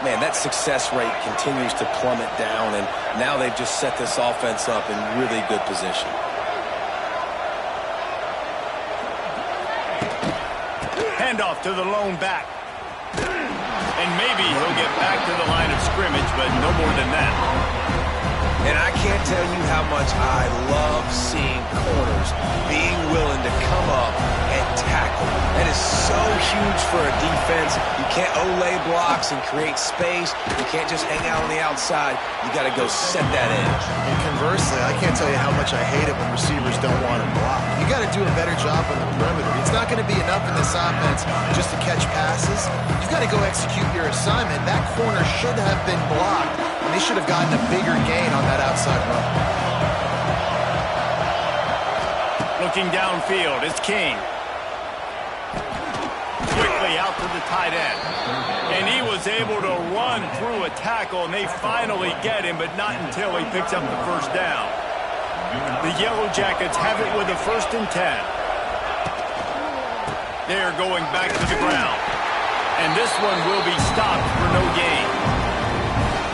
man, that success rate continues to plummet down, and now they've just set this offense up in really good position. Handoff to the lone back. And maybe he'll get back to the line of scrimmage, but no more than that. And I can't tell you how much I love seeing corners being willing to come up and tackle. That is so huge for a defense. You can't olay blocks and create space. You can't just hang out on the outside. You got to go set that edge. And conversely, I can't tell you how much I hate it when receivers don't want to block. You got to do a better job on the perimeter. It's not going to be enough in this offense just to catch passes. You've got to go execute your assignment. That corner should have been blocked, and they should have gotten a bigger gain on that outside run. Looking downfield, it's King. Quickly out to the tight end. And he was able to run through a tackle, and they finally get him, but not until he picks up the first down. The Yellow Jackets have it with a 1st and 10. They're going back to the ground. And this one will be stopped for no gain.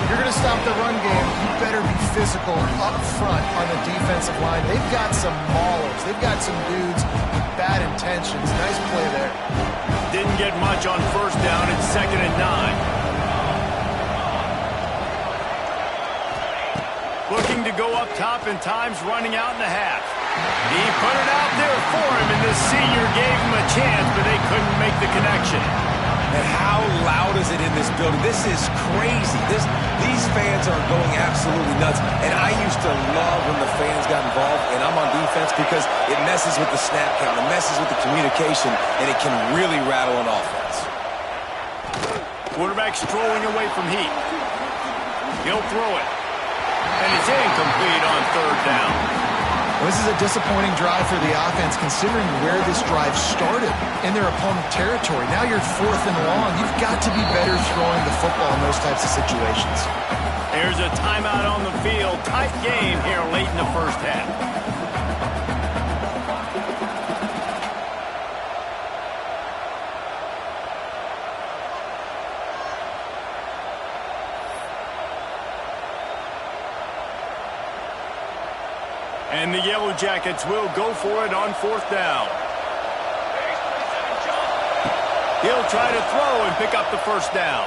If you're going to stop the run game, you better be physical up front on the defensive line. They've got some maulers. They've got some dudes with bad intentions. Nice play there. Didn't get much on first down. It's 2nd and 9. Looking to go up top, and time's running out in the half. He put it out there for him, and this senior gave him a chance, but they couldn't make the connection. And how loud is it in this building? This is crazy. These fans are going absolutely nuts. And I used to love when the fans got involved, and I'm on defense because it messes with the snap count, it messes with the communication, and it can really rattle an offense. Quarterback strolling away from heat. He'll throw it. And it's incomplete on third down. Well, this is a disappointing drive for the offense, considering where this drive started in their opponent territory. Now you're 4th and long. You've got to be better throwing the football in those types of situations. There's a timeout on the field. Tight game here late in the first half. And the Yellow Jackets will go for it on 4th down. He'll try to throw and pick up the first down.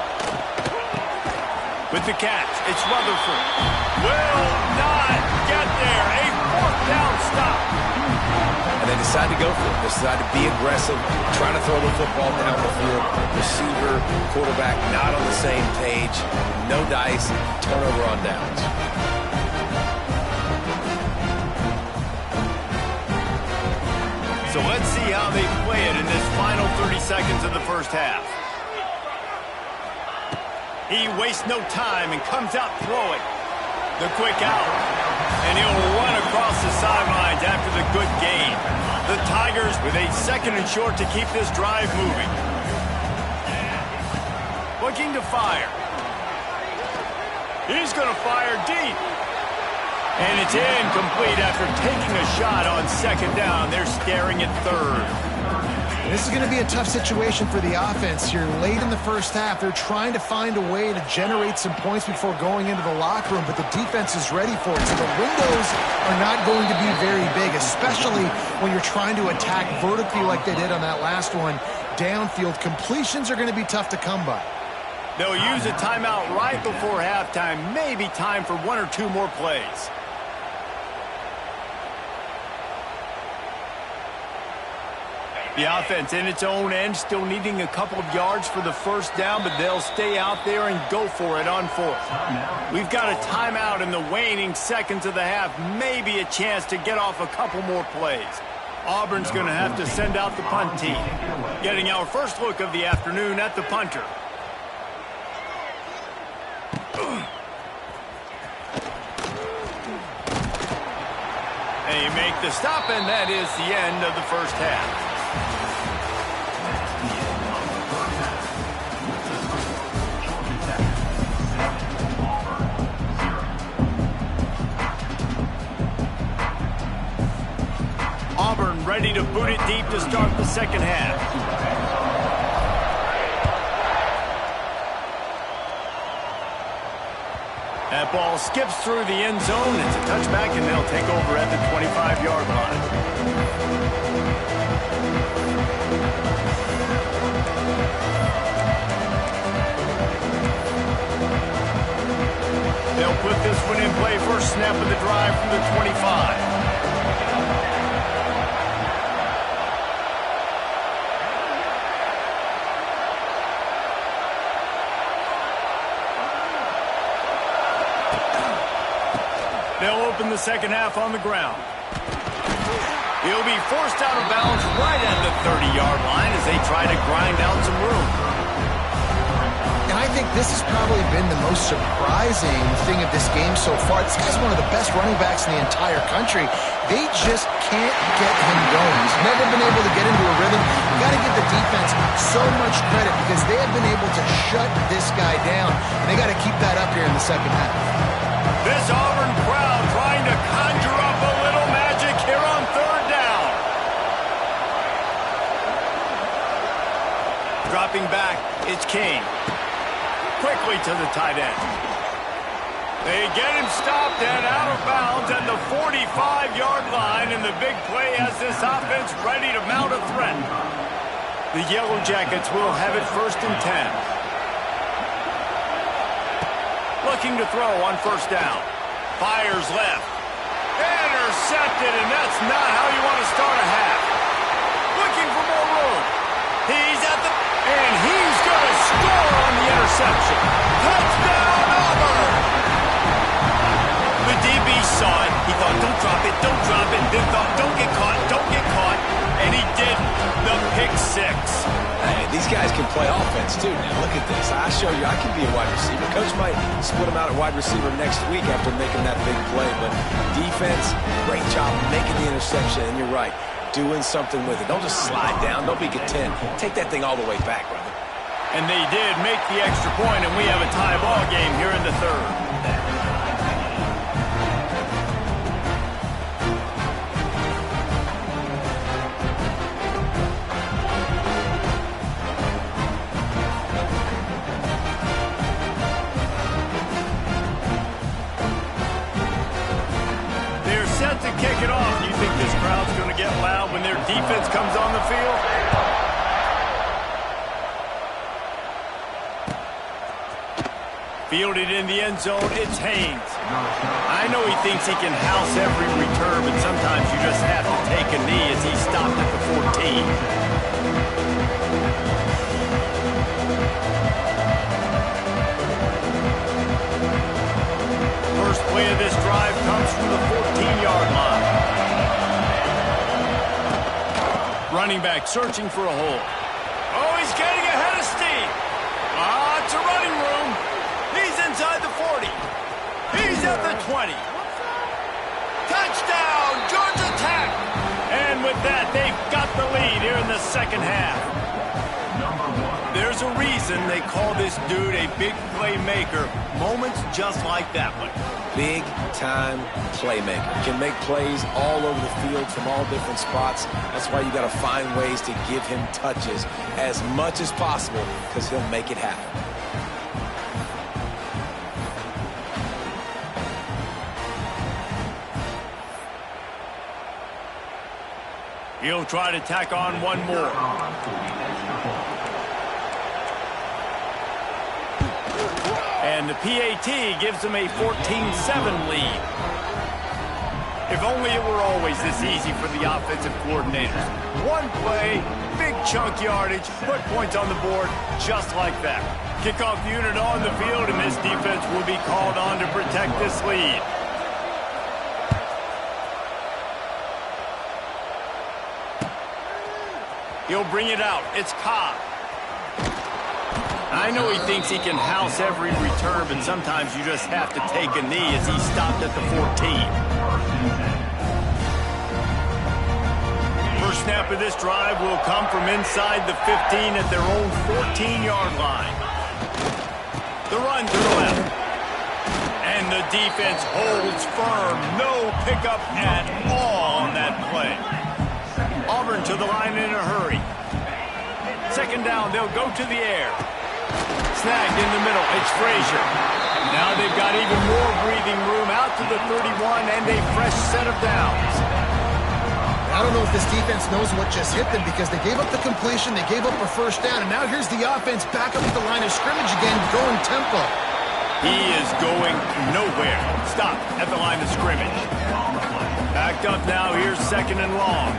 With the catch, it's Rutherford. Will not get there. A 4th down stop. And they decide to go for it. They decide to be aggressive, trying to throw the football down the field. Receiver, quarterback not on the same page. No dice, turnover on downs. So let's see how they play it in this final 30 seconds of the first half. He wastes no time and comes out throwing. The quick out. And he'll run across the sidelines after the good gain. The Tigers with a 2nd and short to keep this drive moving. Looking to fire. He's going to fire deep. And it's incomplete after taking a shot on 2nd down. They're staring at 3rd. This is going to be a tough situation for the offense here. Late in the first half, they're trying to find a way to generate some points before going into the locker room, but the defense is ready for it. So the windows are not going to be very big, especially when you're trying to attack vertically like they did on that last one. Downfield completions are going to be tough to come by. They'll use a timeout right before halftime. Maybe time for 1 or 2 more plays. The offense in its own end, still needing a couple of yards for the first down, but they'll stay out there and go for it on 4th. We've got a timeout in the waning seconds of the half, maybe a chance to get off a couple more plays. Auburn's going to have to send out the punt team. Getting our first look of the afternoon at the punter. They make the stop, and that is the end of the first half. Auburn ready to boot it deep to start the second half. That ball skips through the end zone. It's a touchback, and they'll take over at the 25-yard line. They'll put this one in play. First snap of the drive from the 25. They'll open the second half on the ground. He'll be forced out of bounds right at the 30-yard line as they try to grind out some room. And I think this has probably been the most surprising thing of this game so far. This guy's one of the best running backs in the entire country. They just can't get him going. He's never been able to get into a rhythm. You got to give the defense so much credit because they have been able to shut this guy down. And they got to keep that up here in the second half. This Auburn crowd trying to conjure up a little magic here on 3rd down. Dropping back, it's King. Quickly to the tight end. They get him stopped and out of bounds at the 45-yard line, and the big play has this offense ready to mount a threat. The Yellow Jackets will have it 1st and 10. Looking to throw on 1st down. Fires left. Intercepted, and that's not how you want to start a half. Looking for more room. He's at the... And he's going to score on the interception. Touchdown, Auburn! The DB saw it. He thought, don't drop it, don't drop it. Then thought, don't get caught, don't get caught. And he did the pick 6. Hey, these guys can play offense, too. Now, look at this. I show you I can be a wide receiver. Coach might split him out at wide receiver next week after making that big play. But defense, great job making the interception. And you're right, doing something with it. Don't just slide down. Don't be content. Take that thing all the way back, brother. And they did make the extra point, and we have a tie ball game here in the third. To kick it off. You think this crowd's going to get loud when their defense comes on the field? Fielded in the end zone, it's Haynes. I know he thinks he can house every return, but sometimes you just have to take a knee as he stopped at the 14. First play of this drive comes from the 14-yard line. Running back searching for a hole. Oh, he's getting ahead of steam. It's a running room. He's inside the 40. He's at the 20. Touchdown, Georgia Tech. And with that, they've got the lead here in the second half. There's a reason they call this dude a big playmaker. Moments just like that one. Big-time playmaker. Can make plays all over the field from all different spots. That's why you got to find ways to give him touches as much as possible, because he'll make it happen. He'll try to tack on one more. And the PAT gives them a 14-7 lead. If only it were always this easy for the offensive coordinators. One play, big chunk yardage, put points on the board just like that. Kickoff unit on the field, and this defense will be called on to protect this lead. He'll bring it out. It's Cobb. I know he thinks he can house every return, but sometimes you just have to take a knee as he stopped at the 14. First snap of this drive will come from inside the 15 at their own 14-yard line. The run to the left. And the defense holds firm. No pickup at all on that play. Auburn to the line in a hurry. Second down, they'll go to the air. Snagged in the middle, it's Frazier. Now they've got even more breathing room out to the 31 and a fresh set of downs. I don't know if this defense knows what just hit them, because they gave up the completion, they gave up a first down, and now here's the offense back up at the line of scrimmage again, going tempo. He is going nowhere. Stop at the line of scrimmage. Backed up now, here's second and long.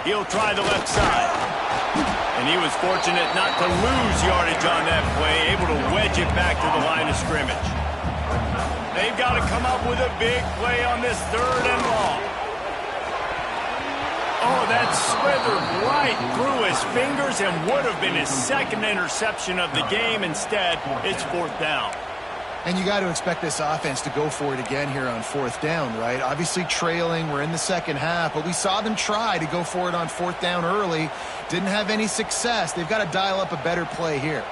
He'll try the left side. And he was fortunate not to lose yardage on that play, able to wedge it back to the line of scrimmage. They've got to come up with a big play on this third and long. Oh, that slithered right through his fingers and would have been his second interception of the game. Instead, it's fourth down. And you got to expect this offense to go for it again here on fourth down, right? Obviously trailing, we're in the second half, but we saw them try to go for it on fourth down early. Didn't have any success. They've got to dial up a better play here.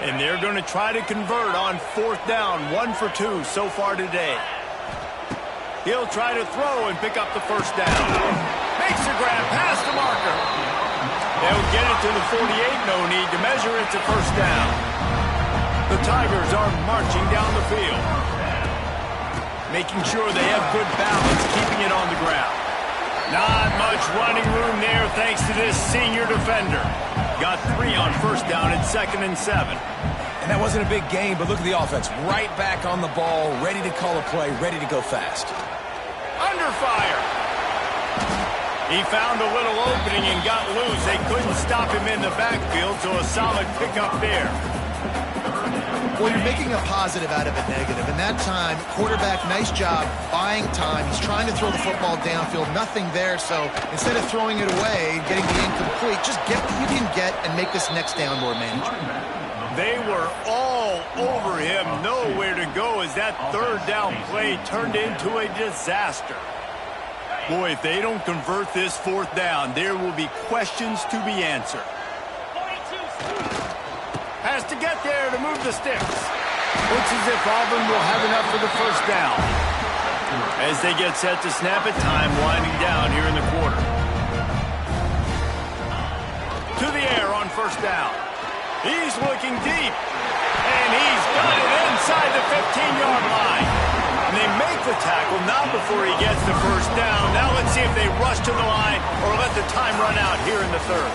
And they're going to try to convert on fourth down, 1 for 2 so far today. He'll try to throw and pick up the first down. Makes the grab past the marker. They'll get it to the 48, no need to measure. It's a first down. The Tigers are marching down the field, making sure they have good balance, keeping it on the ground. Not much running room there thanks to this senior defender. Got 3 on first down at 2nd and 7. And that wasn't a big gain, but look at the offense. Right back on the ball, ready to call a play, ready to go fast. Under fire. He found a little opening and got loose. They couldn't stop him in the backfield, so a solid pickup there. Well, you're making a positive out of a negative. And that time, quarterback, nice job buying time. He's trying to throw the football downfield. Nothing there. So instead of throwing it away and getting the incomplete, just get what you can get and make this next down more manageable. They were all over him. Nowhere to go as that third down play turned into a disaster. Boy, if they don't convert this fourth down, there will be questions to be answered. Has to get there to move the sticks. Looks as if Auburn will have enough for the first down. As they get set to snap it, time winding down here in the quarter. To the air on first down. He's looking deep. And he's got it inside the 15-yard line. And they make the tackle not before he gets the first down. Now let's see if they rush to the line or let the time run out here in the third.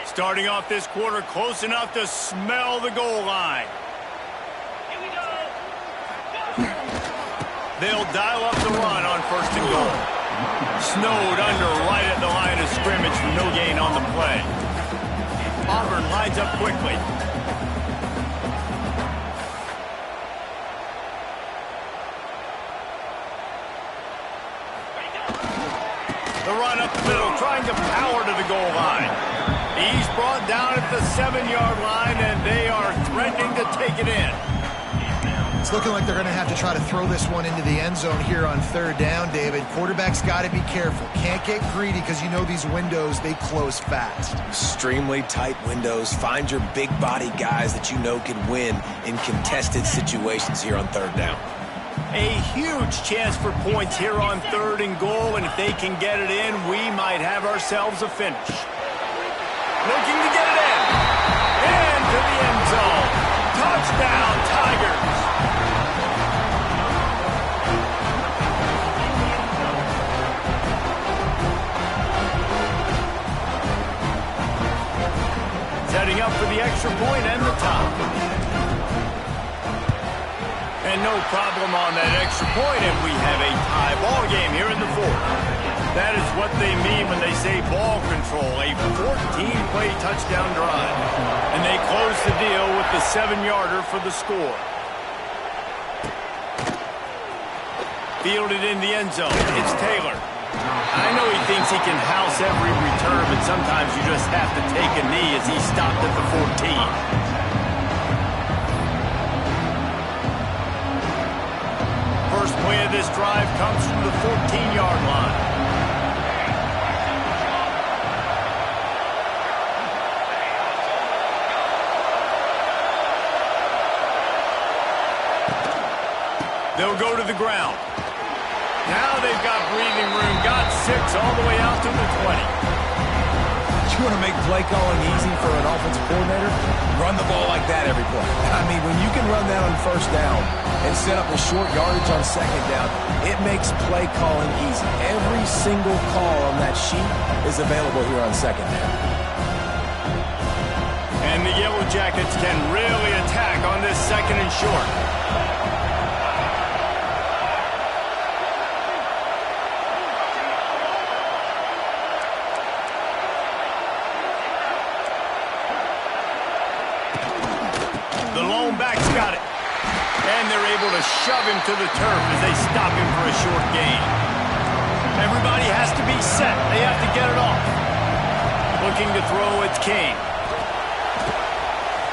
Starting off this quarter close enough to smell the goal line. Here we go. They'll dial up the run on first and goal. Snowed under right at the line of scrimmage for no gain on the play. Auburn lines up quickly. The run up the middle, trying to power to the goal line. He's brought down at the 7-yard line, and they are threatening to take it in. It's looking like they're going to have to try to throw this one into the end zone here on third down, David. Quarterback's got to be careful. Can't get greedy because you know these windows, they close fast. Extremely tight windows. Find your big body guys that you know can win in contested situations here on third down. A huge chance for points here on third and goal, and if they can get it in, we might have ourselves a finish. Looking to get it in. Into the end zone. Touchdown, Tigers. Setting up for the extra point and the top. And no problem on that extra point, and we have a tie ball game here in the fourth. That is what they mean when they say ball control, a 14-play touchdown drive. And they close the deal with the 7-yarder for the score. Fielded in the end zone. It's Taylor. I know he thinks he can house every return, but sometimes you just have to take a knee as he stopped at the 14. First play of this drive comes from the 14-yard line. They'll go to the ground. Now they've got breathing room. Got 6 all the way out to the 20. You want to make play calling easy for an offensive coordinator? Run the ball like that every play. I mean, when you can run that on first down and set up a short yardage on second down, it makes play calling easy. Every single call on that sheet is available here on second down. And the Yellow Jackets can really attack on this second and short. Back's got it. And they're able to shove him to the turf as they stop him for a short gain. Everybody has to be set. They have to get it off. Looking to throw, it's King.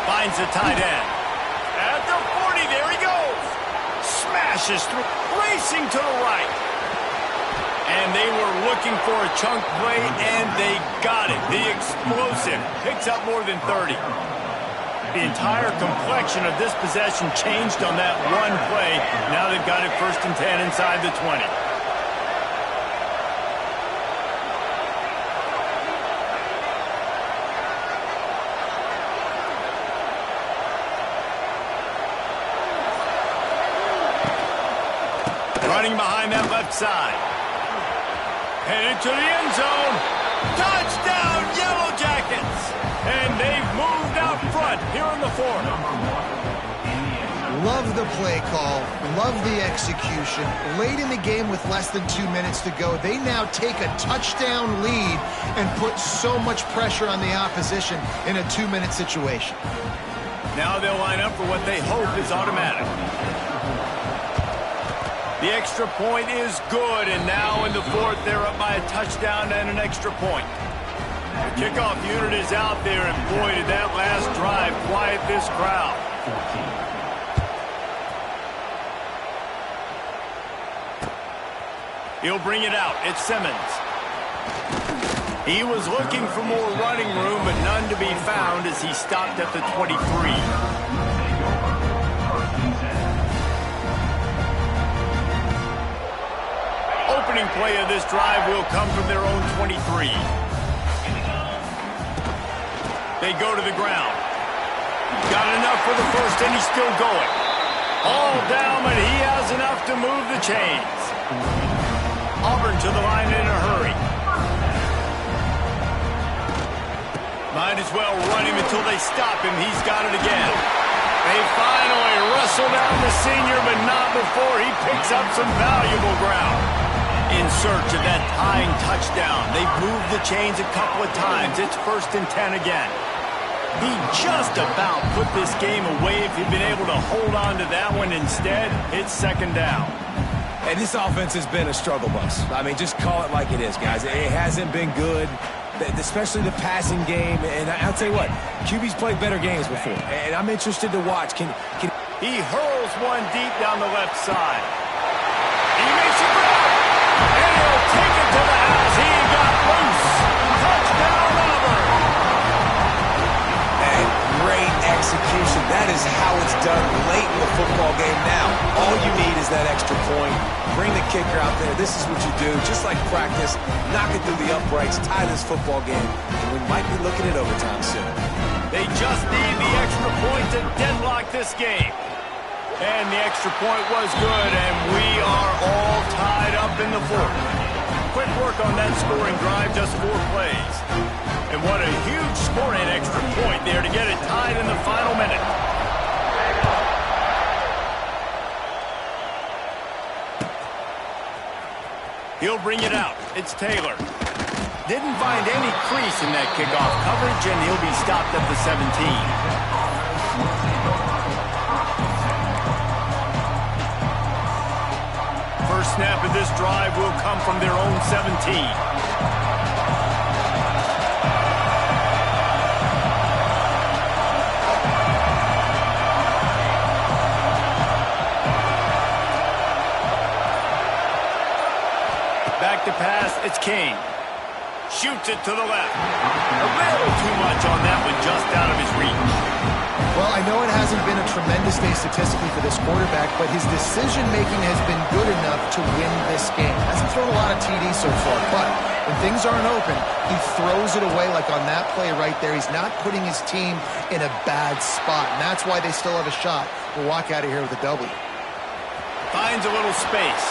Finds the tight end. At the 40, there he goes. Smashes through, racing to the right. And they were looking for a chunk play, and they got it. The explosive picks up more than 30. The entire complexion of this possession changed on that one play. Now they've got it 1st and 10 inside the 20. Running behind that left side. Headed to the end zone. Touchdown, Yellow Jackets! And they've moved out front here in the fourth. Love the play call, love the execution. Late in the game with less than 2 minutes to go, they now take a touchdown lead and put so much pressure on the opposition in a 2-minute situation. Now they'll line up for what they hope is automatic. The extra point is good, and now in the fourth, they're up by a touchdown and an extra point. The kickoff unit is out there, and boy, did that last drive quiet this crowd. 14. He'll bring it out. It's Simmons. He was looking for more running room, but none to be found as he stopped at the 23. Opening play of this drive will come from their own 23. They go to the ground. Got enough for the first, and he's still going. All down, but he has enough to move the chains. Auburn to the line in a hurry. Might as well run him until they stop him. He's got it again. They finally wrestle down the senior, but not before he picks up some valuable ground. In search of that tying touchdown. They've moved the chains a couple of times. It's 1st and 10 again. He just about put this game away if he'd been able to hold on to that one. Instead, it's 2nd down. And this offense has been a struggle bus. I mean, just call it like it is, guys. It hasn't been good, especially the passing game. And I'll tell you what, QB's played better games before. And I'm interested to watch. He hurls one deep down the left side. He makes it grab. And he'll take it to the house. He got loose. Touchdown, Auburn. And great execution. That is how it's done late in the football game now. All you need is that extra point. Bring the kicker out there. This is what you do. Just like practice, knock it through the uprights, tie this football game, and we might be looking at overtime soon. They just need the extra point to deadlock this game. And the extra point was good, and we are all tied up in the fourth. Quick work on that scoring drive, just 4 plays. And what a huge scoring extra point there to get it tied in the final minute. He'll bring it out. It's Taylor. Didn't find any crease in that kickoff coverage, and he'll be stopped at the 17. First snap of this drive will come from their own 17. Back to pass, it's King. Shoots it to the left. A little too much on that one, just out of his reach. Well, I know it hasn't been a tremendous day statistically for this quarterback, but his decision-making has been good enough to win this game. Hasn't thrown a lot of TDs so far, but when things aren't open, he throws it away like on that play right there. He's not putting his team in a bad spot, and that's why they still have a shot to walk out of here with a W. Finds a little space.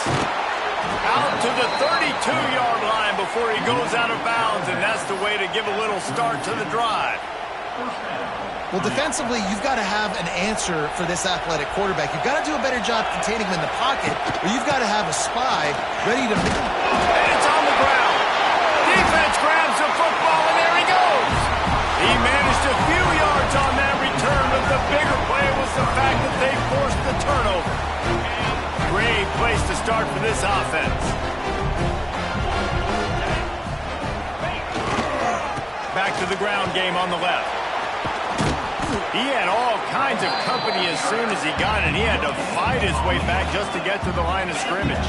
Out to the 32-yard line before he goes out of bounds, and that's the way to give a little start to the drive. Well, defensively, you've got to have an answer for this athletic quarterback. You've got to do a better job containing him in the pocket, or you've got to have a spy ready to... And it's on the ground. Defense grabs the football, and there he goes. He managed a few yards on that return, but the bigger play was the fact that they forced the turnover. Great place to start for this offense. Back to the ground game on the left. He had all kinds of company as soon as he got it. He had to fight his way back just to get to the line of scrimmage.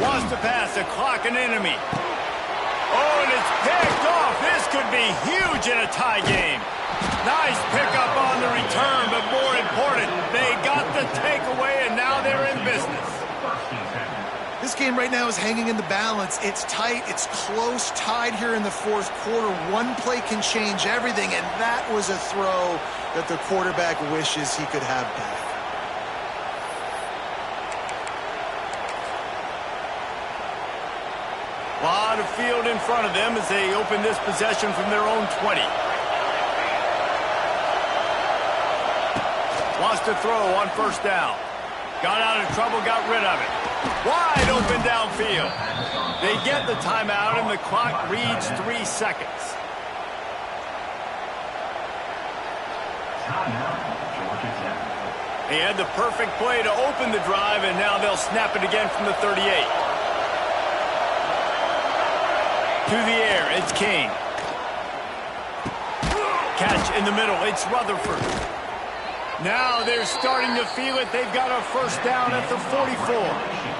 Wants to pass, the clock an enemy. Oh, and it's picked off. This could be huge in a tie game. Nice pickup on the return, but more important, they got the takeaway, and now they're in business. This game right now is hanging in the balance. It's tight, it's close, tied here in the fourth quarter. One play can change everything, and that was a throw that the quarterback wishes he could have back. A lot of field in front of them as they open this possession from their own 20. Wants to throw on first down. Got out of trouble, got rid of it. Wide open downfield. They get the timeout, and the clock reads 3 seconds. He had the perfect play to open the drive, and now they'll snap it again from the 38. To the air, it's King. Catch in the middle, it's Rutherford. Now they're starting to feel it. They've got a first down at the 44.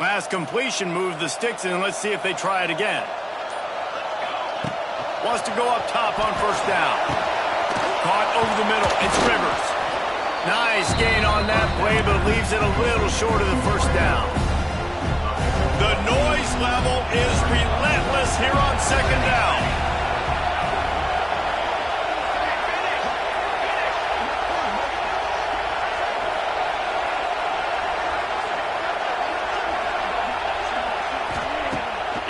Pass completion, move the sticks in, and let's see if they try it again. Wants to go up top on first down. Caught over the middle, it's Rivers. Nice gain on that play, but leaves it a little short of the first down. The noise level is relentless here on second down.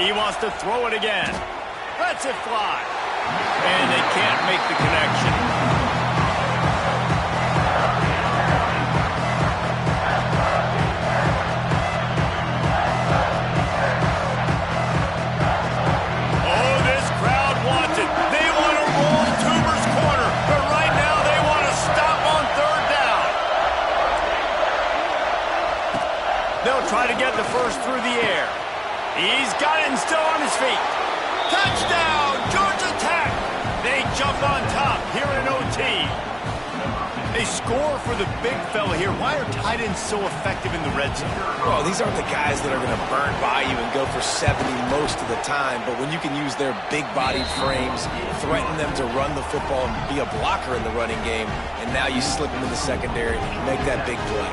He wants to throw it again. Lets it fly. And they can't make the connection. Oh, this crowd wants it. They want to roll Toomer's corner. But right now they want to stop on third down. They'll try to get the first through the air. He's got it and still on his feet. Touchdown, Georgia Tech. They jump on top here in OT. They score for the big fella here. Why are tight ends so effective in the red zone? Well, these aren't the guys that are going to burn by you and go for 70 most of the time, but when you can use their big-bodied frames, threaten them to run the football and be a blocker in the running game, and now you slip them in the secondary, make that big play.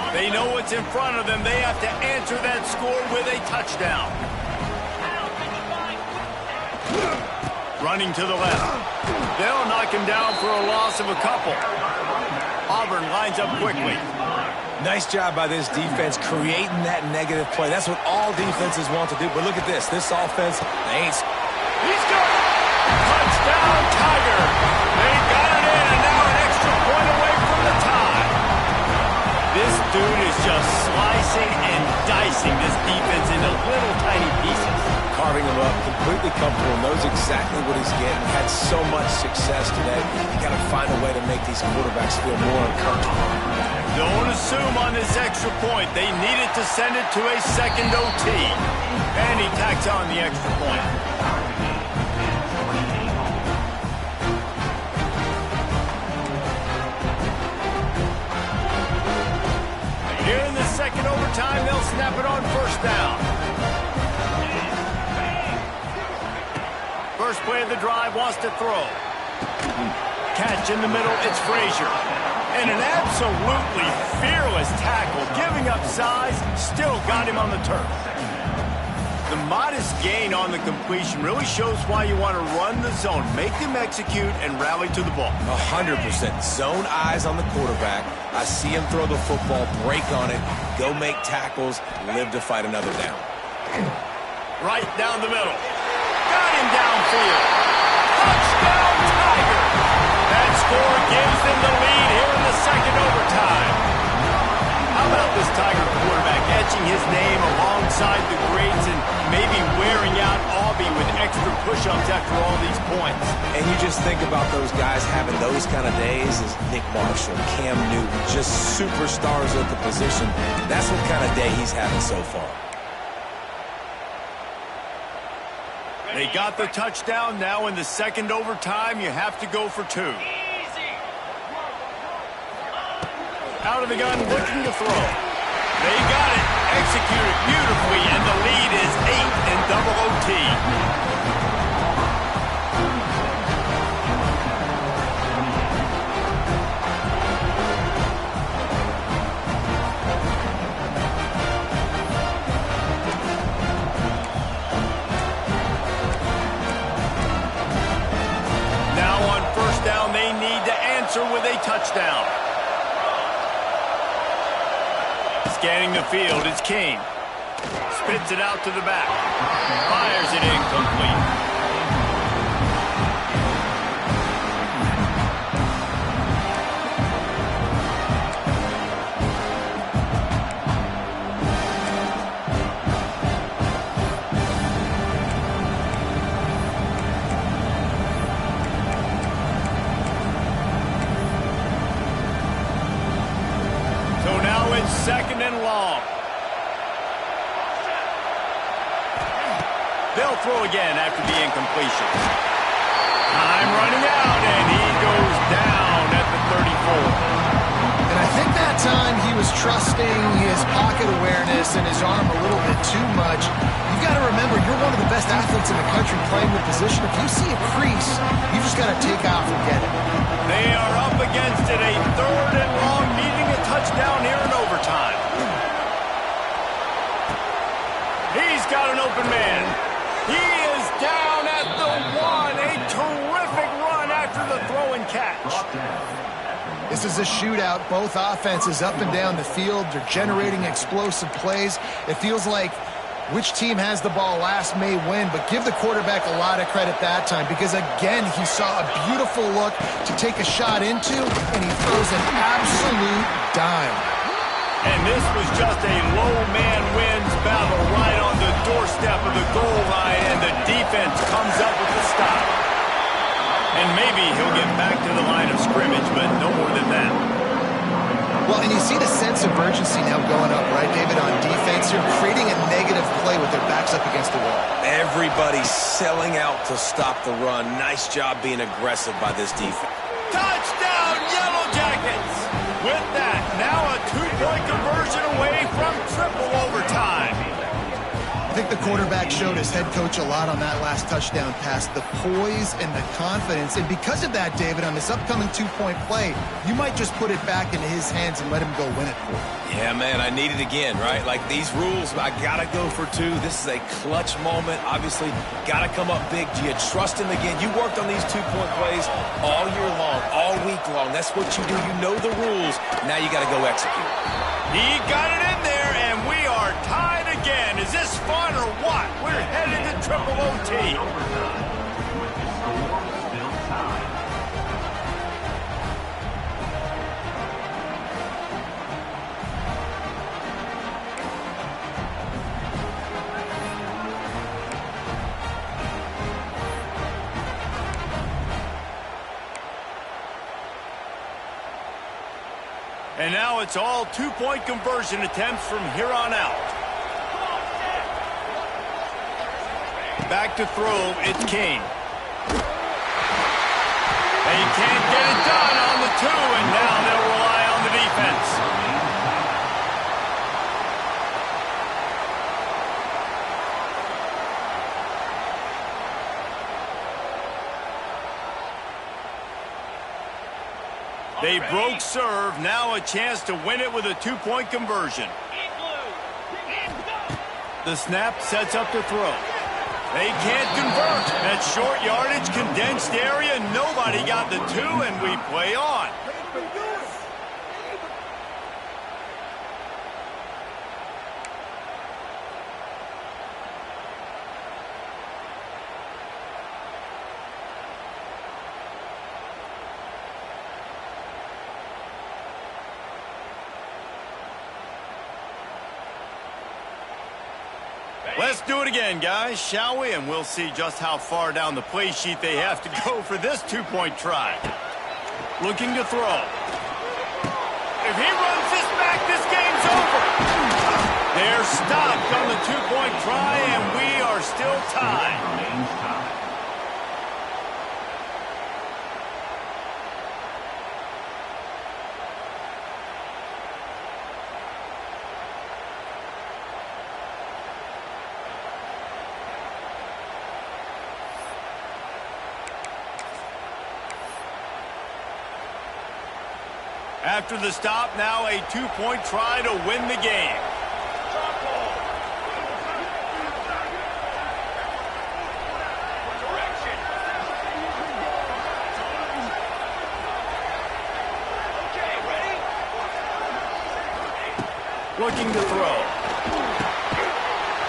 They know what's in front of them. They have to answer that score with a touchdown. Running to the left. They'll knock him down for a loss of a couple. Auburn lines up quickly. Nice job by this defense creating that negative play. That's what all defenses want to do. But look at this. This offense, they ain't... He's got it! Touchdown, Tiger! They got it in, and now an extra point away from the tie. This dude is just slicing and dicing this defense into little tiny pieces. Carving him up, completely comfortable, knows exactly what he's getting, had so much success today. You got to find a way to make these quarterbacks feel more uncomfortable. Don't assume on this extra point. They needed to send it to a second OT. And he tacks on the extra point. Here in the second overtime, they'll snap it on first down. First play of the drive, wants to throw. Catch in the middle, it's Frazier. And an absolutely fearless tackle, giving up size, still got him on the turf. The modest gain on the completion really shows why you want to run the zone, make them execute, and rally to the ball. 100%. Zone eyes on the quarterback. I see him throw the football, break on it, go make tackles, live to fight another down. Right down the middle. Got him downfield. Touchdown, Tiger. That score gives them the lead here in the second overtime. How about this Tiger quarterback etching his name alongside the greats and maybe wearing out Aubie with extra push-ups after all these points? And you just think about those guys having those kind of days as Nick Marshall, Cam Newton, just superstars at the position. That's what kind of day he's having so far. They got the touchdown. Now in the second overtime, you have to go for two. Out of the gun, looking to throw. They got it. Executed beautifully, and the lead is 8 in double OT. Now on first down, they need to answer with a touchdown. Scanning the field, it's Kane. Spits it out to the back. Fires it incomplete. Second and long. They'll throw again after the incompletion. Time running out, and he goes down at the 34. And I think that time he was trusting his pocket awareness and his arm a little bit too much. You've got to remember, you're one of the best athletes in the country playing the position. If you see a crease, you just got to take off and get it. They are up against it, a third and long, needing a touchdown here in overtime. He's got an open man. He is down at the 1. A terrific run after the throw and catch. This is a shootout. Both offenses up and down the field. They're generating explosive plays. It feels like which team has the ball last may win, but give the quarterback a lot of credit that time because, again, he saw a beautiful look to take a shot into, and he throws an absolute dime. And this was just a low man wins battle right on the doorstep of the goal line, and the defense comes up with the stop. And maybe he'll get back to the line of scrimmage, but no more than that. Well, and you see the sense of urgency now going up, right, David, on defense here, creating a negative play with their backs up against the wall. Everybody's selling out to stop the run. Nice job being aggressive by this defense. Touchdown, Yellow Jackets! With that, now a two-point conversion away from triple overtime. I think the quarterback showed his head coach a lot on that last touchdown pass, the poise and the confidence. And because of that, David, on this upcoming two-point play, you might just put it back into his hands and let him go win it for you. Yeah, man, I need it again, right? Like these rules, I got to go for two. This is a clutch moment. Obviously, got to come up big. Do you trust him again? You worked on these two-point plays all year long, all week long. That's what you do. You know the rules. Now you got to go execute. He got it in there, and we are tied again. Is this fun or what? We're headed to triple OT. And now it's all two-point conversion attempts from here on out. Back to throw, it's Kane. They can't get it done on the two, and now they'll rely on the defense. They broke serve, now a chance to win it with a two-point conversion. The snap sets up to throw. They can't convert. That short yardage, condensed area, nobody got the 2, and we play on. Let's do it again, guys, shall we? And we'll see just how far down the play sheet they have to go for this 2-point try. Looking to throw. If he runs this back, this game's over. They're stopped on the 2-point try, and we are still tied. After the stop, now a 2-point try to win the game. Looking to throw.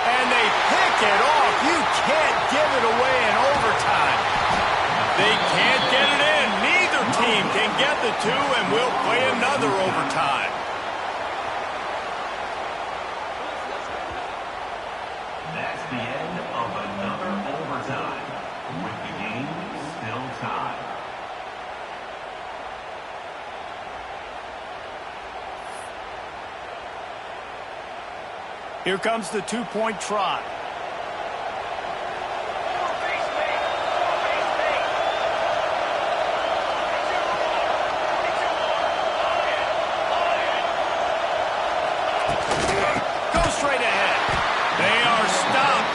And they pick it off. You can't give it away in overtime. They can't get it in. Neither team can get the 2, and we'll play another overtime. That's the end of another overtime, with the game still tied. Here comes the 2-point try.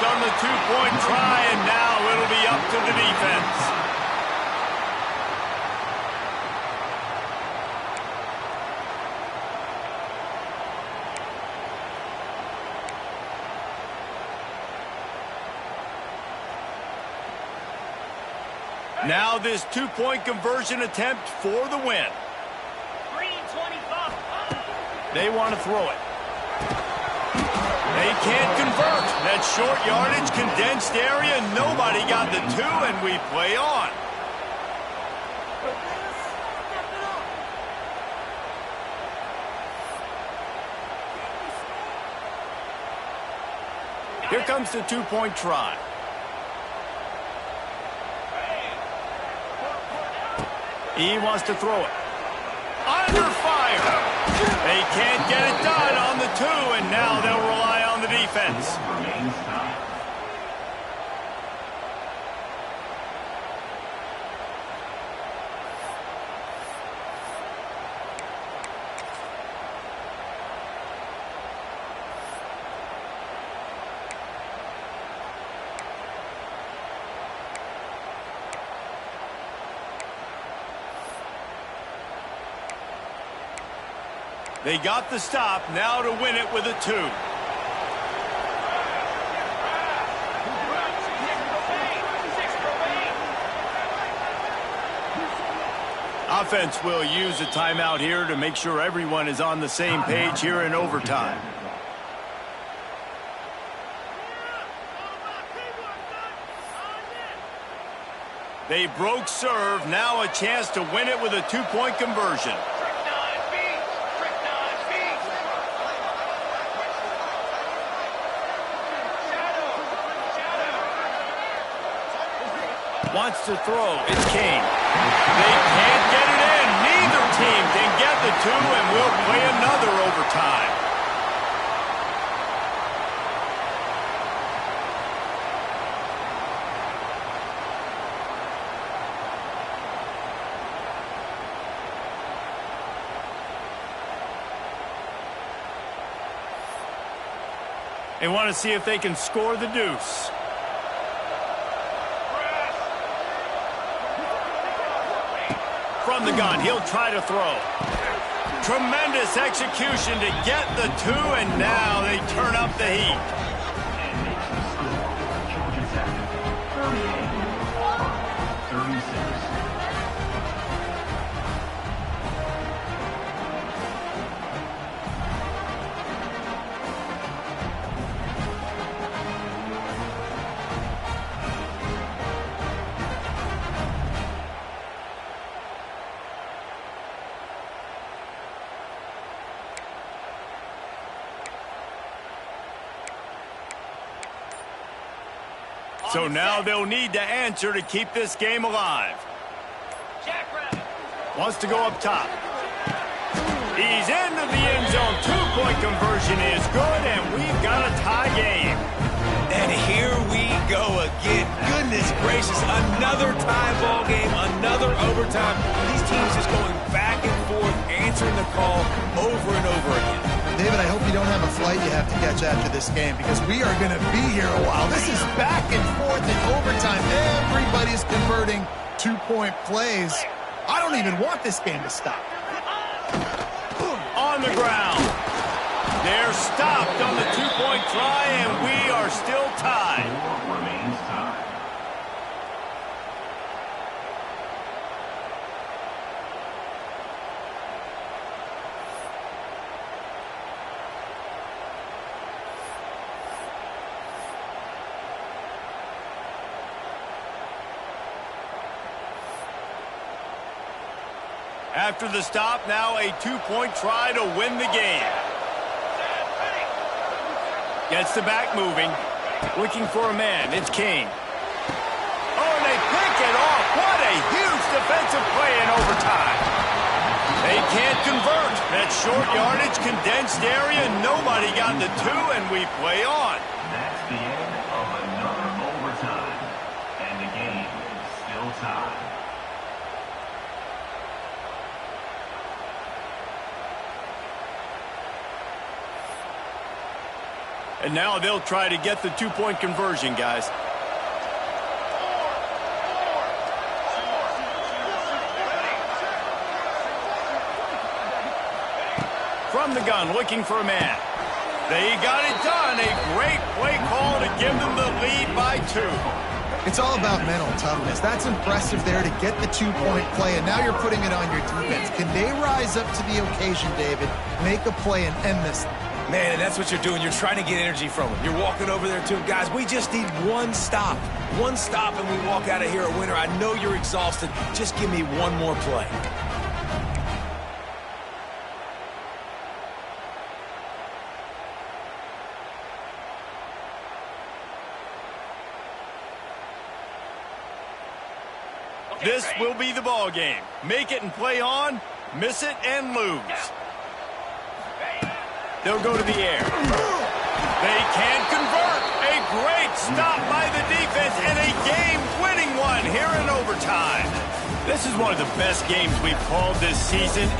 On the 2-point try, and now it'll be up to the defense. Now this 2-point conversion attempt for the win. They want to throw it. They can't convert. That short yardage, condensed area, nobody got the 2, and we play on. Here comes the 2-point try. He wants to throw it. Under fire. They can't get it done on the 2, and now they'll rely on the defense. They got the stop, now to win it with a 2. Offense will use a timeout here to make sure everyone is on the same page here in overtime. They broke serve, now a chance to win it with a 2-point conversion. Wants to throw. It's Kane. They can't get it in. Neither team can get the 2, and we'll play another overtime. They want to see if they can score the deuce. From the gun, he'll try to throw. Tremendous execution to get the 2, and now they turn up the heat. So now they'll need to answer to keep this game alive. Wants to go up top. He's into the end zone. Two-point conversion is good, and we've got a tie game. And here we go again. Goodness gracious, another tie ball game, another overtime. These teams just going back and forth, answering the call over and over again. David, I hope you don't have a flight you have to catch after this game because we are going to be here a while. This is back and forth in overtime. Everybody's converting two-point plays. I don't even want this game to stop. On the ground. They're stopped on the two-point try, and we are still tied. Score remains tied. After the stop, now a two-point try to win the game. Gets the back moving. Looking for a man. It's King. Oh, and they pick it off. What a huge defensive play in overtime. They can't convert. That short yardage, condensed area, nobody got the two, and we play on. That's the end of another overtime. And the game is still tied. And now they'll try to get the two-point conversion, guys. From the gun, looking for a man. They got it done. A great play call to give them the lead by 2. It's all about mental toughness. That's impressive there to get the two-point play, and now you're putting it on your defense. Can they rise up to the occasion, David, make a play and end this? Man, and that's what you're doing. You're trying to get energy from them. You're walking over there to them. Guys, we just need one stop. One stop and we walk out of here a winner. I know you're exhausted. Just give me one more play. This will be the ball game. Make it and play on, miss it and lose. They'll go to the air. They can't convert. A great stop by the defense and a game-winning one here in overtime. This is one of the best games we've called this season.